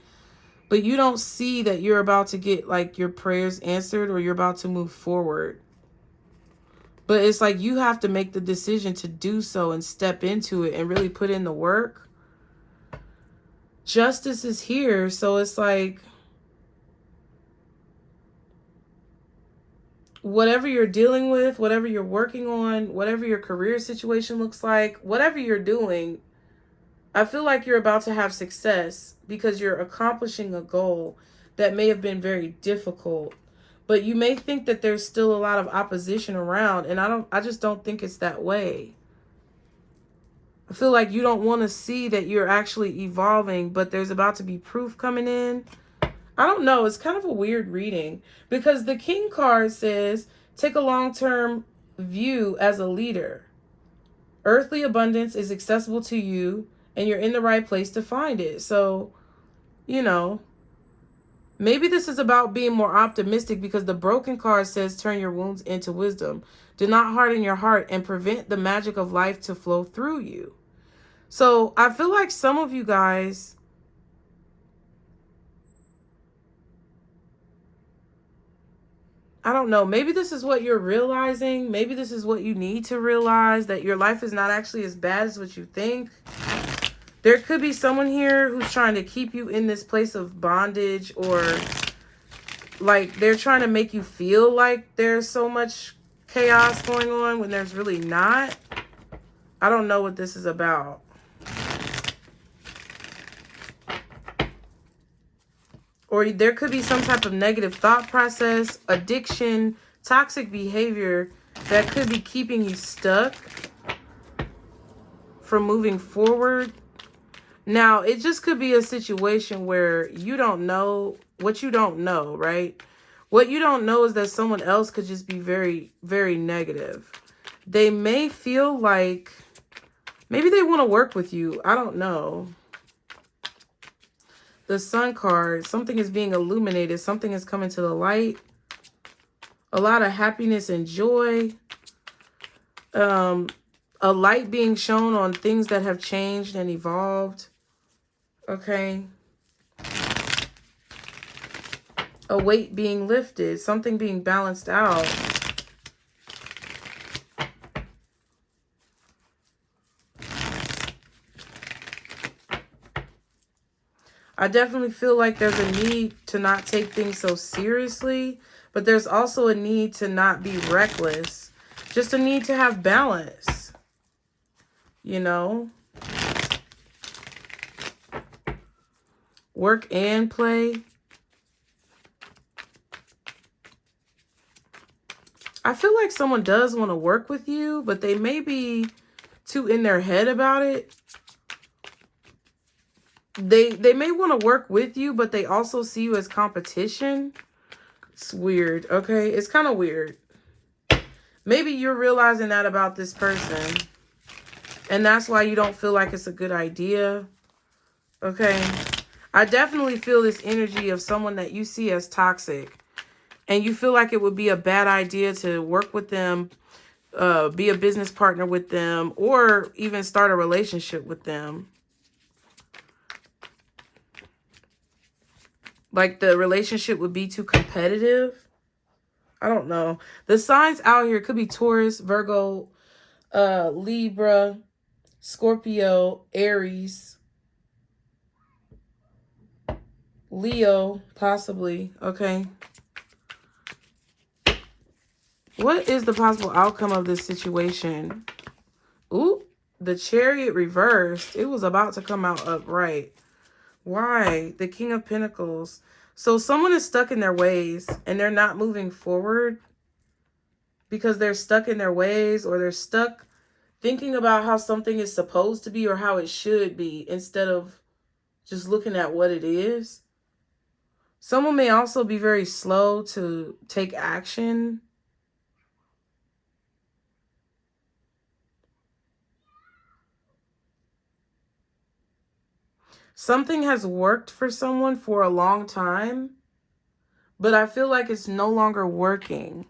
Speaker 1: but you don't see that you're about to get like your prayers answered or you're about to move forward. But it's like you have to make the decision to do so and step into it and really put in the work. Justice is here, so it's like whatever you're dealing with, whatever you're working on, whatever your career situation looks like, whatever you're doing, I feel like you're about to have success because you're accomplishing a goal that may have been very difficult. But you may think that there's still a lot of opposition around, and I just don't think it's that way. I feel like you don't want to see that you're actually evolving, but there's about to be proof coming in. I don't know. It's kind of a weird reading because the King card says, take a long-term view as a leader. Earthly abundance is accessible to you and you're in the right place to find it. So, you know, maybe this is about being more optimistic because the Broken card says, turn your wounds into wisdom. Do not harden your heart and prevent the magic of life to flow through you. So I feel like some of you guys, I don't know, maybe this is what you're realizing. Maybe this is what you need to realize, that your life is not actually as bad as what you think. There could be someone here who's trying to keep you in this place of bondage, or like they're trying to make you feel like there's so much chaos going on when there's really not. I don't know what this is about. Or there could be some type of negative thought process, addiction, toxic behavior that could be keeping you stuck from moving forward. Now, it just could be a situation where you don't know what you don't know, right? What you don't know is that someone else could just be very, very negative. They may feel like maybe they want to work with you. I don't know. The Sun card, something is being illuminated. Something is coming to the light. A lot of happiness and joy. A light being shown on things that have changed and evolved. Okay. A weight being lifted. Something being balanced out. I definitely feel like there's a need to not take things so seriously, but there's also a need to not be reckless. Just a need to have balance, you know? Work and play. I feel like someone does want to work with you, but they may be too in their head about it. They may want to work with you, but they also see you as competition. It's weird, okay? It's kind of weird. Maybe you're realizing that about this person, and that's why you don't feel like it's a good idea, okay? I definitely feel this energy of someone that you see as toxic, and you feel like it would be a bad idea to work with them, be a business partner with them, or even start a relationship with them. Like the relationship would be too competitive. I don't know. The signs out here could be Taurus, Virgo, Libra, Scorpio, Aries, Leo, possibly. Okay. What is the possible outcome of this situation? Ooh, the Chariot reversed. It was about to come out upright. Why? The King of Pentacles. So someone is stuck in their ways and they're not moving forward because they're stuck in their ways, or they're stuck thinking about how something is supposed to be or how it should be instead of just looking at what it is. Someone may also be very slow to take action. Something has worked for someone for a long time, but I feel like it's no longer working.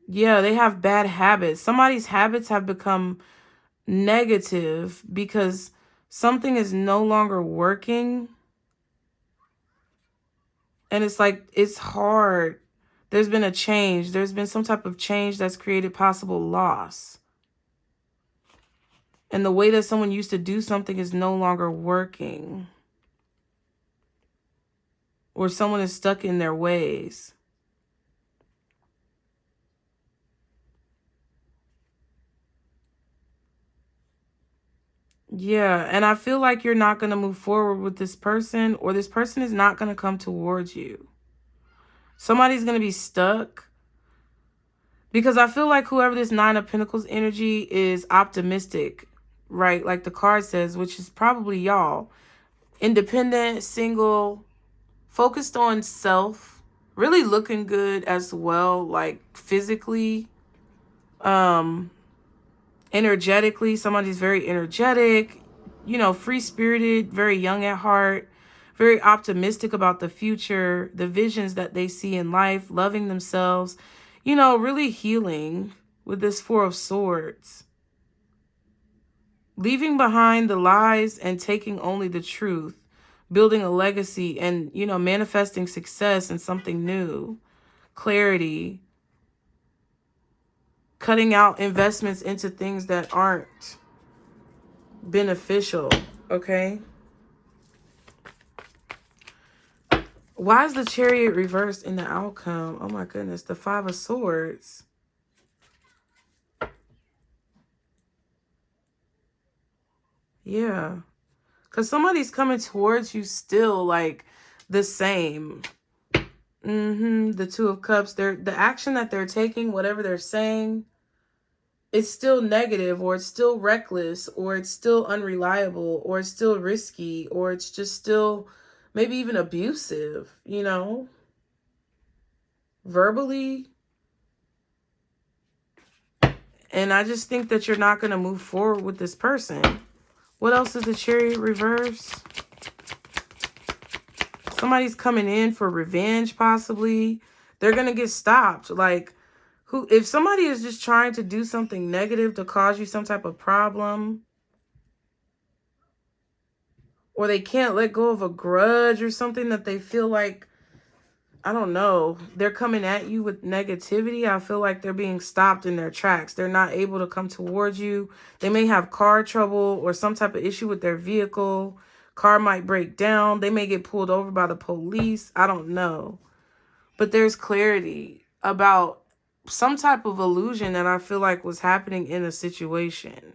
Speaker 1: Yeah, they have bad habits. Somebody's habits have become negative because something is no longer working. And it's like, it's hard. There's been a change. There's been some type of change that's created possible loss. And the way that someone used to do something is no longer working. Or someone is stuck in their ways. Yeah, and I feel like you're not going to move forward with this person, or this person is not going to come towards you. Somebody's going to be stuck. Because I feel like whoever this Nine of Pentacles energy is optimistic, right? Like the card says, which is probably y'all. Independent, single, focused on self, really looking good as well, like physically, energetically. Somebody's very energetic, you know, free-spirited, very young at heart, very optimistic about the future, the visions that they see in life, loving themselves, you know, really healing with this Four of Swords. Leaving behind the lies and taking only the truth, building a legacy and, you know, manifesting success and something new, clarity, cutting out investments into things that aren't beneficial, okay? Why is the Chariot reversed in the outcome? Oh my goodness, the Five of Swords. Yeah. Because somebody's coming towards you still like the same. The Two of Cups. The action that they're taking, whatever they're saying, it's still negative, or it's still reckless, or it's still unreliable, or it's still risky, or it's just still maybe even abusive, you know, verbally. And I just think that you're not going to move forward with this person. What else is the Chariot reverse? Somebody's coming in for revenge, possibly. They're going to get stopped. Like, if somebody is just trying to do something negative to cause you some type of problem, or they can't let go of a grudge or something that they feel like, I don't know, they're coming at you with negativity. I feel like they're being stopped in their tracks. They're not able to come towards you. They may have car trouble or some type of issue with their vehicle. Car might break down. They may get pulled over by the police. I don't know. But there's clarity about some type of illusion that I feel like was happening in a situation.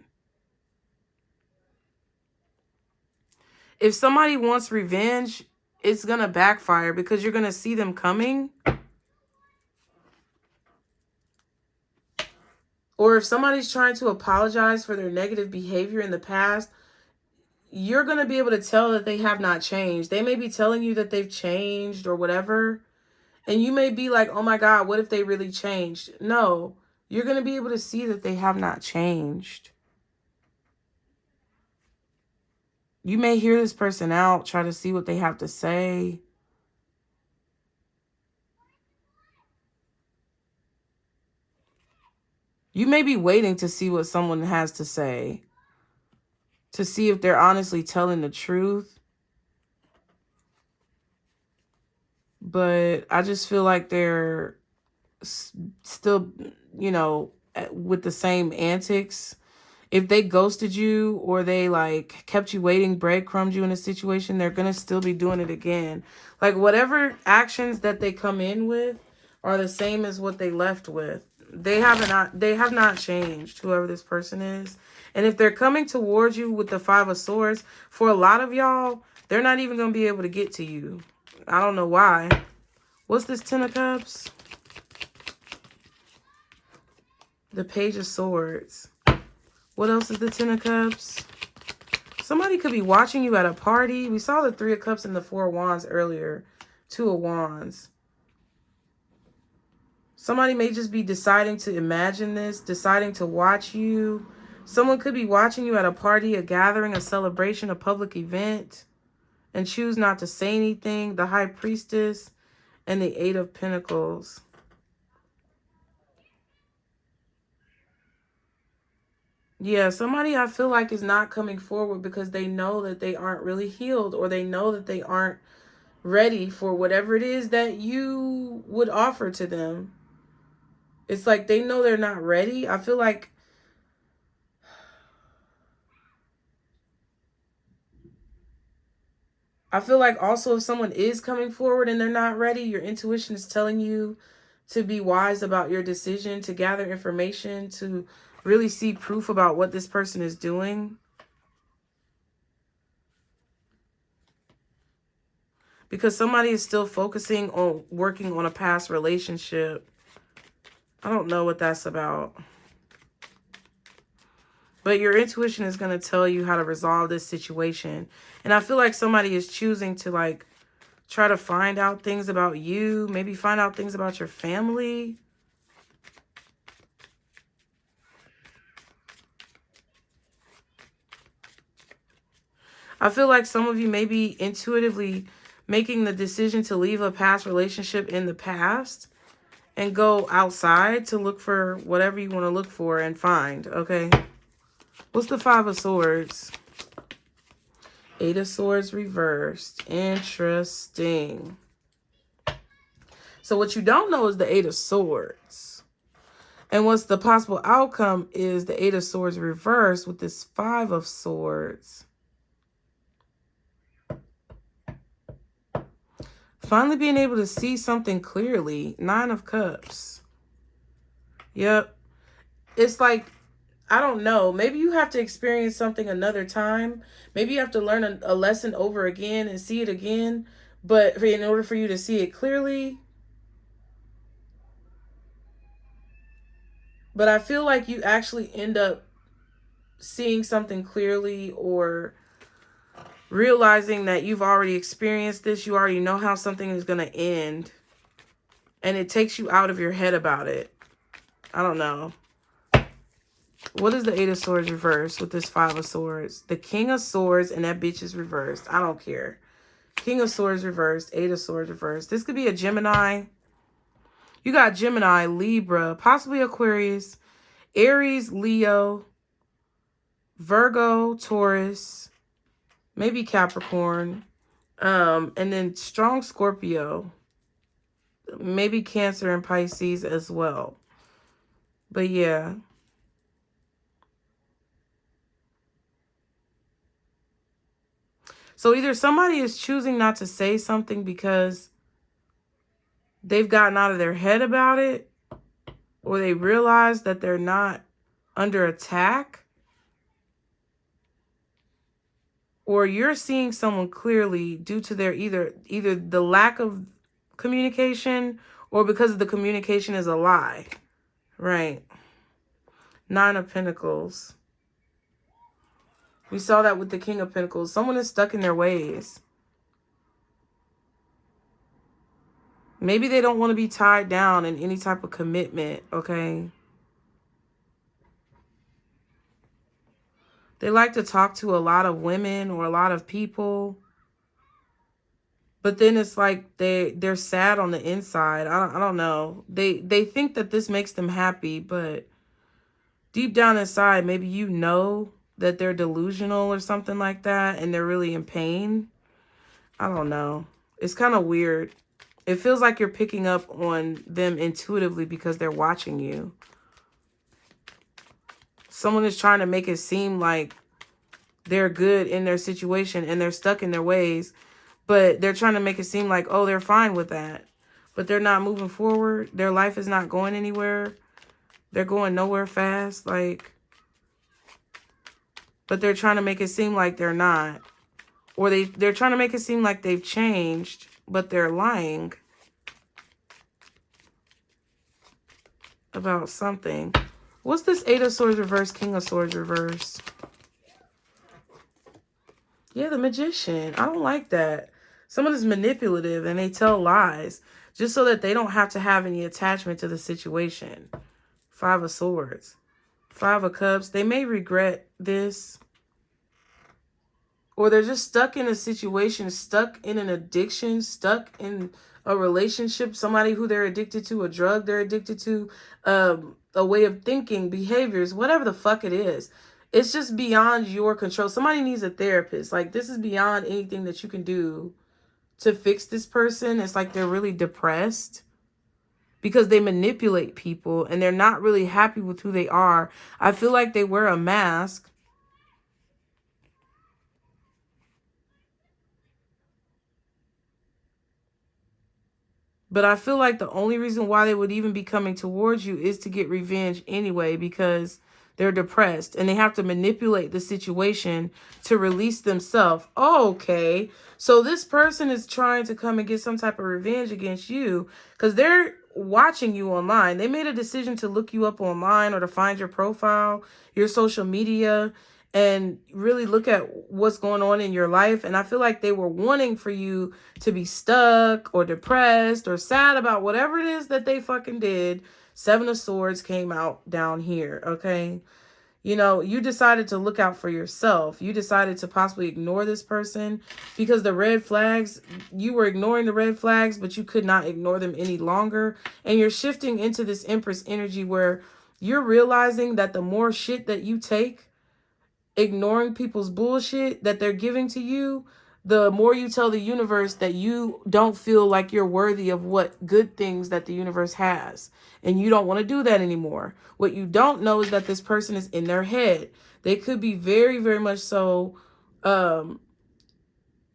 Speaker 1: If somebody wants revenge, it's going to backfire because you're going to see them coming. Or if somebody's trying to apologize for their negative behavior in the past, you're going to be able to tell that they have not changed. They may be telling you that they've changed or whatever. And you may be like, oh my God, what if they really changed? No, you're going to be able to see that they have not changed. You may hear this person out, try to see what they have to say. You may be waiting to see what someone has to say, to see if they're honestly telling the truth. But I just feel like they're still, you know, with the same antics. If they ghosted you or they like kept you waiting, breadcrumbed you in a situation, they're going to still be doing it again. Like whatever actions that they come in with are the same as what they left with. They have not changed, whoever this person is. And if they're coming towards you with the Five of Swords, for a lot of y'all, they're not even going to be able to get to you. I don't know why. What's this 10 of Cups? The Page of Swords. What else is the 10 of Cups? Somebody could be watching you at a party. We saw the 3 of Cups and the 4 of Wands earlier. 2 of Wands. Somebody may just be deciding to imagine this, deciding to watch you. Someone could be watching you at a party, a gathering, a celebration, a public event, and choose not to say anything. The High Priestess and the 8 of Pentacles. Yeah, somebody I feel like is not coming forward because they know that they aren't really healed, or they know that they aren't ready for whatever it is that you would offer to them. It's like they know they're not ready. I feel like also if someone is coming forward and they're not ready, your intuition is telling you to be wise about your decision, to gather information, to really see proof about what this person is doing. Because somebody is still focusing on working on a past relationship. I don't know what that's about. But your intuition is going to tell you how to resolve this situation. And I feel like somebody is choosing to like try to find out things about you. Maybe find out things about your family. I feel like some of you may be intuitively making the decision to leave a past relationship in the past and go outside to look for whatever you want to look for and find, okay? What's the 5 of Swords? 8 of Swords reversed. Interesting. So what you don't know is the 8 of Swords. And what's the possible outcome is the 8 of Swords reversed with this 5 of Swords. Finally being able to see something clearly. 9 of Cups. Yep. It's like, I don't know. Maybe you have to experience something another time. Maybe you have to learn a lesson over again and see it again. But in order for you to see it clearly. But I feel like you actually end up seeing something clearly, or realizing that you've already experienced this. You already know how something is going to end. And it takes you out of your head about it. I don't know. What is the 8 of Swords reversed with this 5 of Swords? The King of Swords, and that bitch is reversed. I don't care. King of Swords reversed. 8 of Swords reversed. This could be a Gemini. You got Gemini, Libra, possibly Aquarius, Aries, Leo, Virgo, Taurus, maybe Capricorn, and then strong Scorpio, maybe Cancer and Pisces as well. But yeah. So either somebody is choosing not to say something because they've gotten out of their head about it, or they realize that they're not under attack, or you're seeing someone clearly due to their either the lack of communication or because the communication is a lie. Right. 9 of Pentacles. We saw that with the King of Pentacles. Someone is stuck in their ways. Maybe they don't want to be tied down in any type of commitment, okay? They like to talk to a lot of women or a lot of people. But then it's like they're sad on the inside. I don't know. They think that this makes them happy, but deep down inside, maybe you know that they're delusional or something like that, and they're really in pain. I don't know. It's kind of weird. It feels like you're picking up on them intuitively because they're watching you. Someone is trying to make it seem like they're good in their situation and they're stuck in their ways, but they're trying to make it seem like, oh, they're fine with that. But they're not moving forward. Their life is not going anywhere. They're going nowhere fast. But they're trying to make it seem like they're not. Or they're trying to make it seem like they've changed, but they're lying about something. What's this 8 of Swords reverse, King of Swords reverse? Yeah, the Magician. I don't like that. Someone is manipulative and they tell lies just so that they don't have to have any attachment to the situation. 5 of Swords. 5 of Cups. They may regret this. Or they're just stuck in a situation, stuck in an addiction, stuck in a relationship, somebody who they're addicted to, a drug they're addicted to, a way of thinking, behaviors, whatever the fuck it is. It's just beyond your control. Somebody needs a therapist. Like, this is beyond anything that you can do to fix this person. It's like they're really depressed because they manipulate people and they're not really happy with who they are. I feel like they wear a mask. But I feel like the only reason why they would even be coming towards you is to get revenge anyway, because they're depressed and they have to manipulate the situation to release themselves. Okay, so this person is trying to come and get some type of revenge against you because they're watching you online. They made a decision to look you up online or to find your profile, your social media, and really look at what's going on in your life. And I feel like they were wanting for you to be stuck or depressed or sad about whatever it is that they fucking did. 7 of Swords came out down here, okay? You know, you decided to look out for yourself. You decided to possibly ignore this person because the red flags, you were ignoring the red flags, but you could not ignore them any longer. And you're shifting into this Empress energy where you're realizing that the more shit that you take, ignoring people's bullshit that they're giving to you, the more you tell the universe that you don't feel like you're worthy of what good things that the universe has. And you don't want to do that anymore. What you don't know is that this person is in their head. They could be very, very much so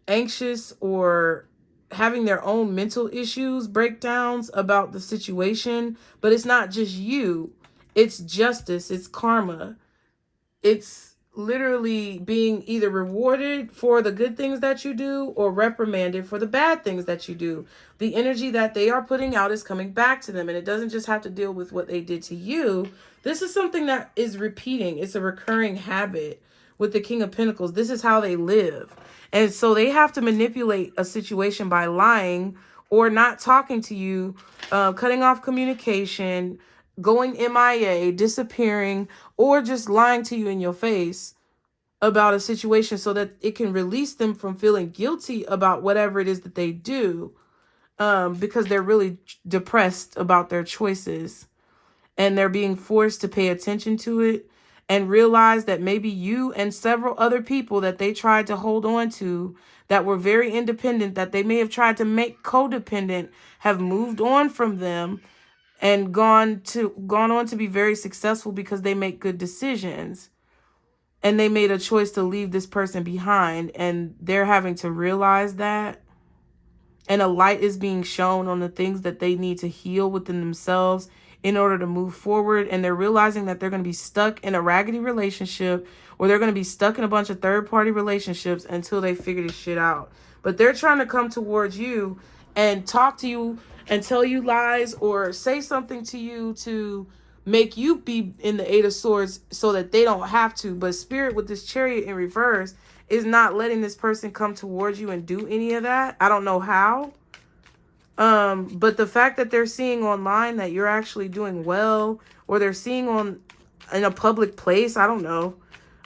Speaker 1: anxious or having their own mental issues, breakdowns about the situation. But it's not just you. It's justice. It's karma. It's literally being either rewarded for the good things that you do or reprimanded for the bad things that you do. The energy that they are putting out is coming back to them, and it doesn't just have to deal with what they did to you. This is something that is repeating. It's a recurring habit with the King of Pentacles. This is how they live. And so they have to manipulate a situation by lying or not talking to you, cutting off communication, going MIA, disappearing, or just lying to you in your face about a situation so that it can release them from feeling guilty about whatever it is that they do. because they're really depressed about their choices. And they're being forced to pay attention to it and realize that maybe you and several other people that they tried to hold on to that were very independent, that they may have tried to make codependent, have moved on from them and gone on to be very successful because they make good decisions. And they made a choice to leave this person behind, and they're having to realize that. And a light is being shown on the things that they need to heal within themselves in order to move forward. And they're realizing that they're going to be stuck in a raggedy relationship, or they're going to be stuck in a bunch of third-party relationships until they figure this shit out. But they're trying to come towards you and talk to you and tell you lies or say something to you to make you be in the Eight of Swords so that they don't have to. But Spirit, with this Chariot in reverse, is not letting this person come towards you and do any of that. I don't know how. But the fact that they're seeing online that you're actually doing well, or they're seeing in a public place, I don't know.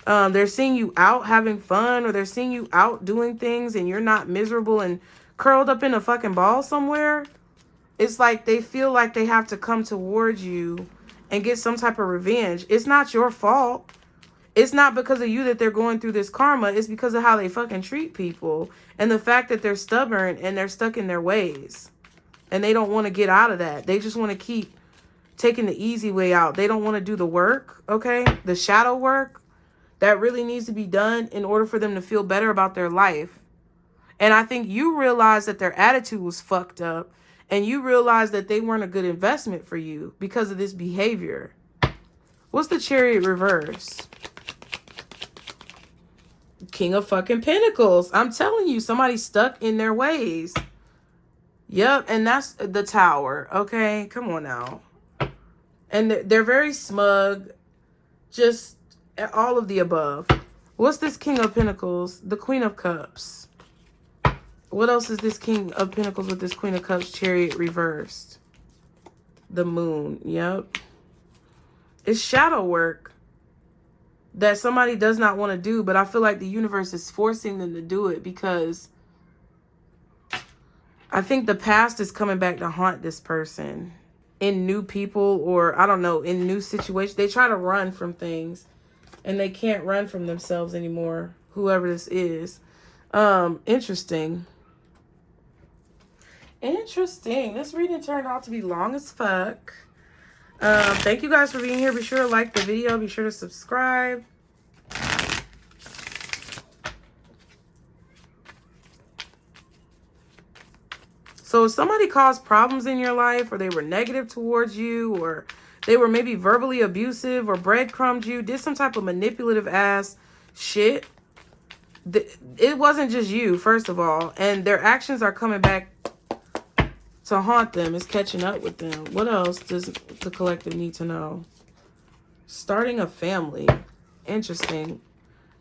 Speaker 1: They're seeing you out having fun, or they're seeing you out doing things and you're not miserable and curled up in a fucking ball somewhere. It's like they feel like they have to come towards you and get some type of revenge. It's not your fault. It's not because of you that they're going through this karma. It's because of how they fucking treat people. And the fact that they're stubborn and they're stuck in their ways. And they don't want to get out of that. They just want to keep taking the easy way out. They don't want to do the work, okay? The shadow work that really needs to be done in order for them to feel better about their life. And I think you realize that their attitude was fucked up. And you realize that they weren't a good investment for you because of this behavior. What's the Chariot reverse? King of fucking Pentacles. I'm telling you, somebody's stuck in their ways. Yep, and that's the Tower. Okay, come on now. And they're very smug. Just all of the above. What's this King of Pentacles? The Queen of Cups. What else is this King of Pentacles with this Queen of Cups Chariot reversed? The Moon. Yep. It's shadow work that somebody does not want to do, but I feel like the universe is forcing them to do it because I think the past is coming back to haunt this person in new people, or I don't know, in new situations. They try to run from things and they can't run from themselves anymore, whoever this is. Interesting. Interesting. This reading turned out to be long as fuck. Thank you guys for being here. Be sure to like the video. Be sure to subscribe. So if somebody caused problems in your life, or they were negative towards you, or they were maybe verbally abusive or breadcrumbed you, did some type of manipulative ass shit, it wasn't just you, first of all. And their actions are coming back to haunt them. It's catching up with them. What else does the collective need to know? Starting a family. Interesting.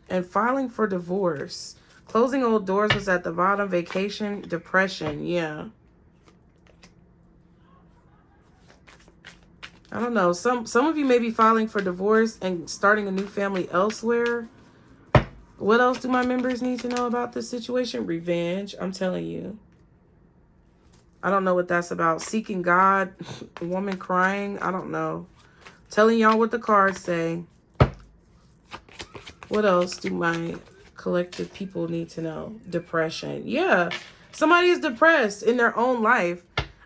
Speaker 1: And filing for divorce. Closing old doors was at the bottom. Vacation. Depression. Yeah. I don't know. Some of you may be filing for divorce and starting a new family elsewhere. What else do my members need to know about this situation? Revenge. I'm telling you. I don't know what that's about. Seeking God. Woman crying. I don't know. Telling y'all what the cards say. What else do my collective people need to know? Depression. Yeah. Somebody is depressed in their own life.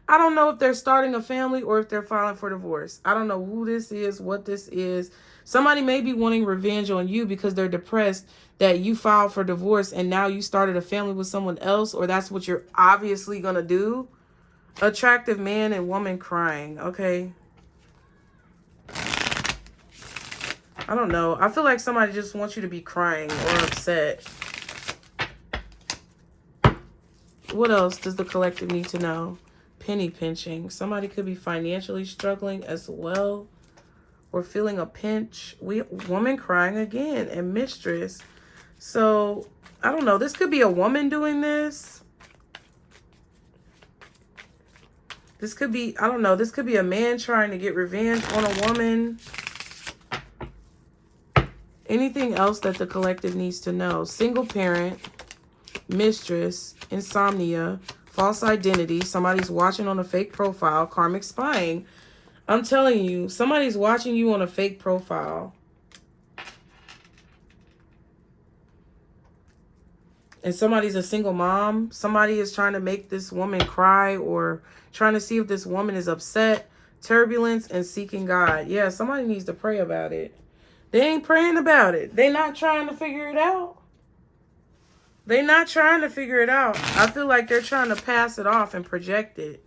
Speaker 1: I don't know if they're starting a family or if they're filing for divorce. I don't know who this is, what this is. Somebody may be wanting revenge on you because they're depressed that you filed for divorce and now you started a family with someone else, or that's what you're obviously going to do. Attractive man and woman crying. Okay. I don't know. I feel like somebody just wants you to be crying or upset. What else does the collective need to know? Penny pinching. Somebody could be financially struggling as well, or feeling a pinch. Woman crying again, and mistress. So, I don't know. This could be a woman doing this. This could be, I don't know. This could be a man trying to get revenge on a woman. Anything else that the collective needs to know? Single parent, mistress, insomnia, false identity. Somebody's watching on a fake profile. Karmic spying. I'm telling you, somebody's watching you on a fake profile. And somebody's a single mom. Somebody is trying to make this woman cry or trying to see if this woman is upset. Turbulence and seeking God. Yeah, somebody needs to pray about it. They ain't praying about it. They not trying to figure it out. They not trying to figure it out. I feel like they're trying to pass it off and project it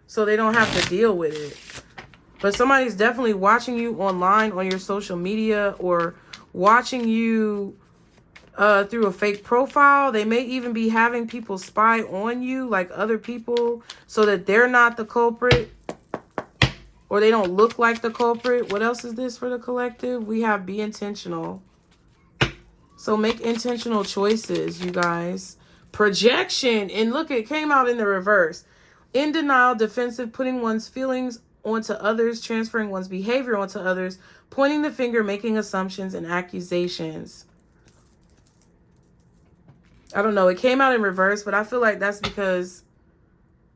Speaker 1: so they don't have to deal with it. But somebody's definitely watching you online on your social media or watching you through a fake profile. They may even be having people spy on you, like other people, so that they're not the culprit or they don't look like the culprit. What else is this for the collective? We have be intentional. So make intentional choices, you guys. Projection. And look, it came out in the reverse. In denial, defensive, putting one's feelings onto others, transferring one's behavior onto others, pointing the finger, making assumptions and accusations. I don't know. It came out in reverse, but I feel like that's because,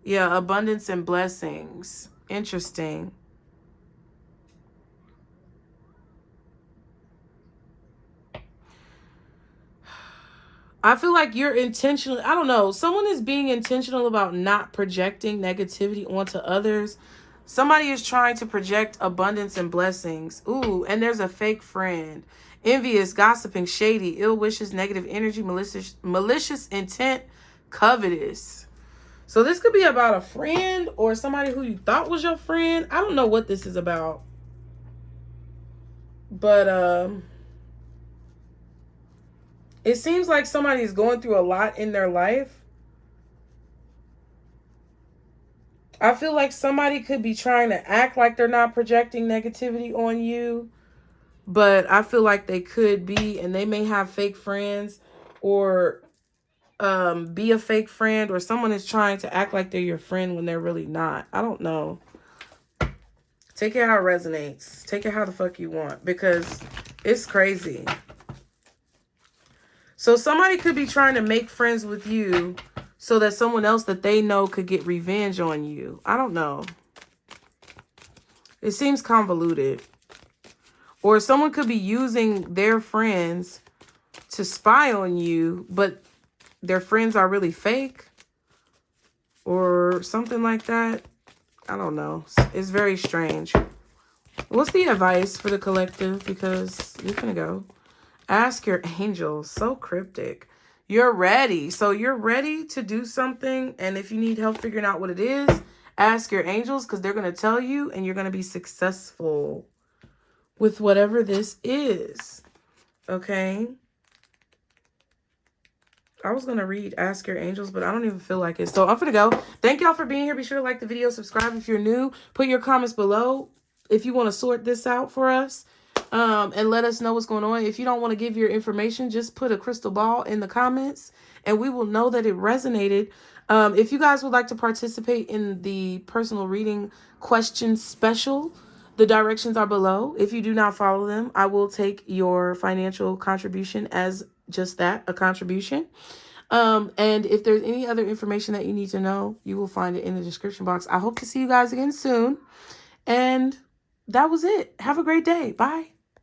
Speaker 1: yeah, abundance and blessings. Interesting. I feel like you're intentional. I don't know. Someone is being intentional about not projecting negativity onto others. Somebody is trying to project abundance and blessings. Ooh, and there's a fake friend. Envious, gossiping, shady, ill wishes, negative energy, malicious intent, covetous. So this could be about a friend or somebody who you thought was your friend. I don't know what this is about. But it seems like somebody is going through a lot in their life. I feel like somebody could be trying to act like they're not projecting negativity on you. But I feel like they could be, and they may have fake friends or be a fake friend, or someone is trying to act like they're your friend when they're really not. I don't know. Take it how it resonates. Take it how the fuck you want, because it's crazy. So somebody could be trying to make friends with you so that someone else that they know could get revenge on you. I don't know. It seems convoluted. Or someone could be using their friends to spy on you, but their friends are really fake. Or something like that. I don't know. It's very strange. What's the advice for the collective? Because you're going to go. Ask your angels. So cryptic. You're ready. So you're ready to do something. And if you need help figuring out what it is, ask your angels, because they're going to tell you and you're going to be successful with whatever this is. Okay. I was going to read Ask Your Angels, but I don't even feel like it. So I'm going to go. Thank y'all for being here. Be sure to like the video, subscribe if you're new. Put your comments below if you want to sort this out for us. And let us know what's going on. If you don't want to give your information, just put a crystal ball in the comments and we will know that it resonated. If you guys would like to participate in the personal reading question special, the directions are below. If you do not follow them, I will take your financial contribution as just that, a contribution. And if there's any other information that you need to know, you will find it in the description box. I hope to see you guys again soon. And that was it. Have a great day. Bye.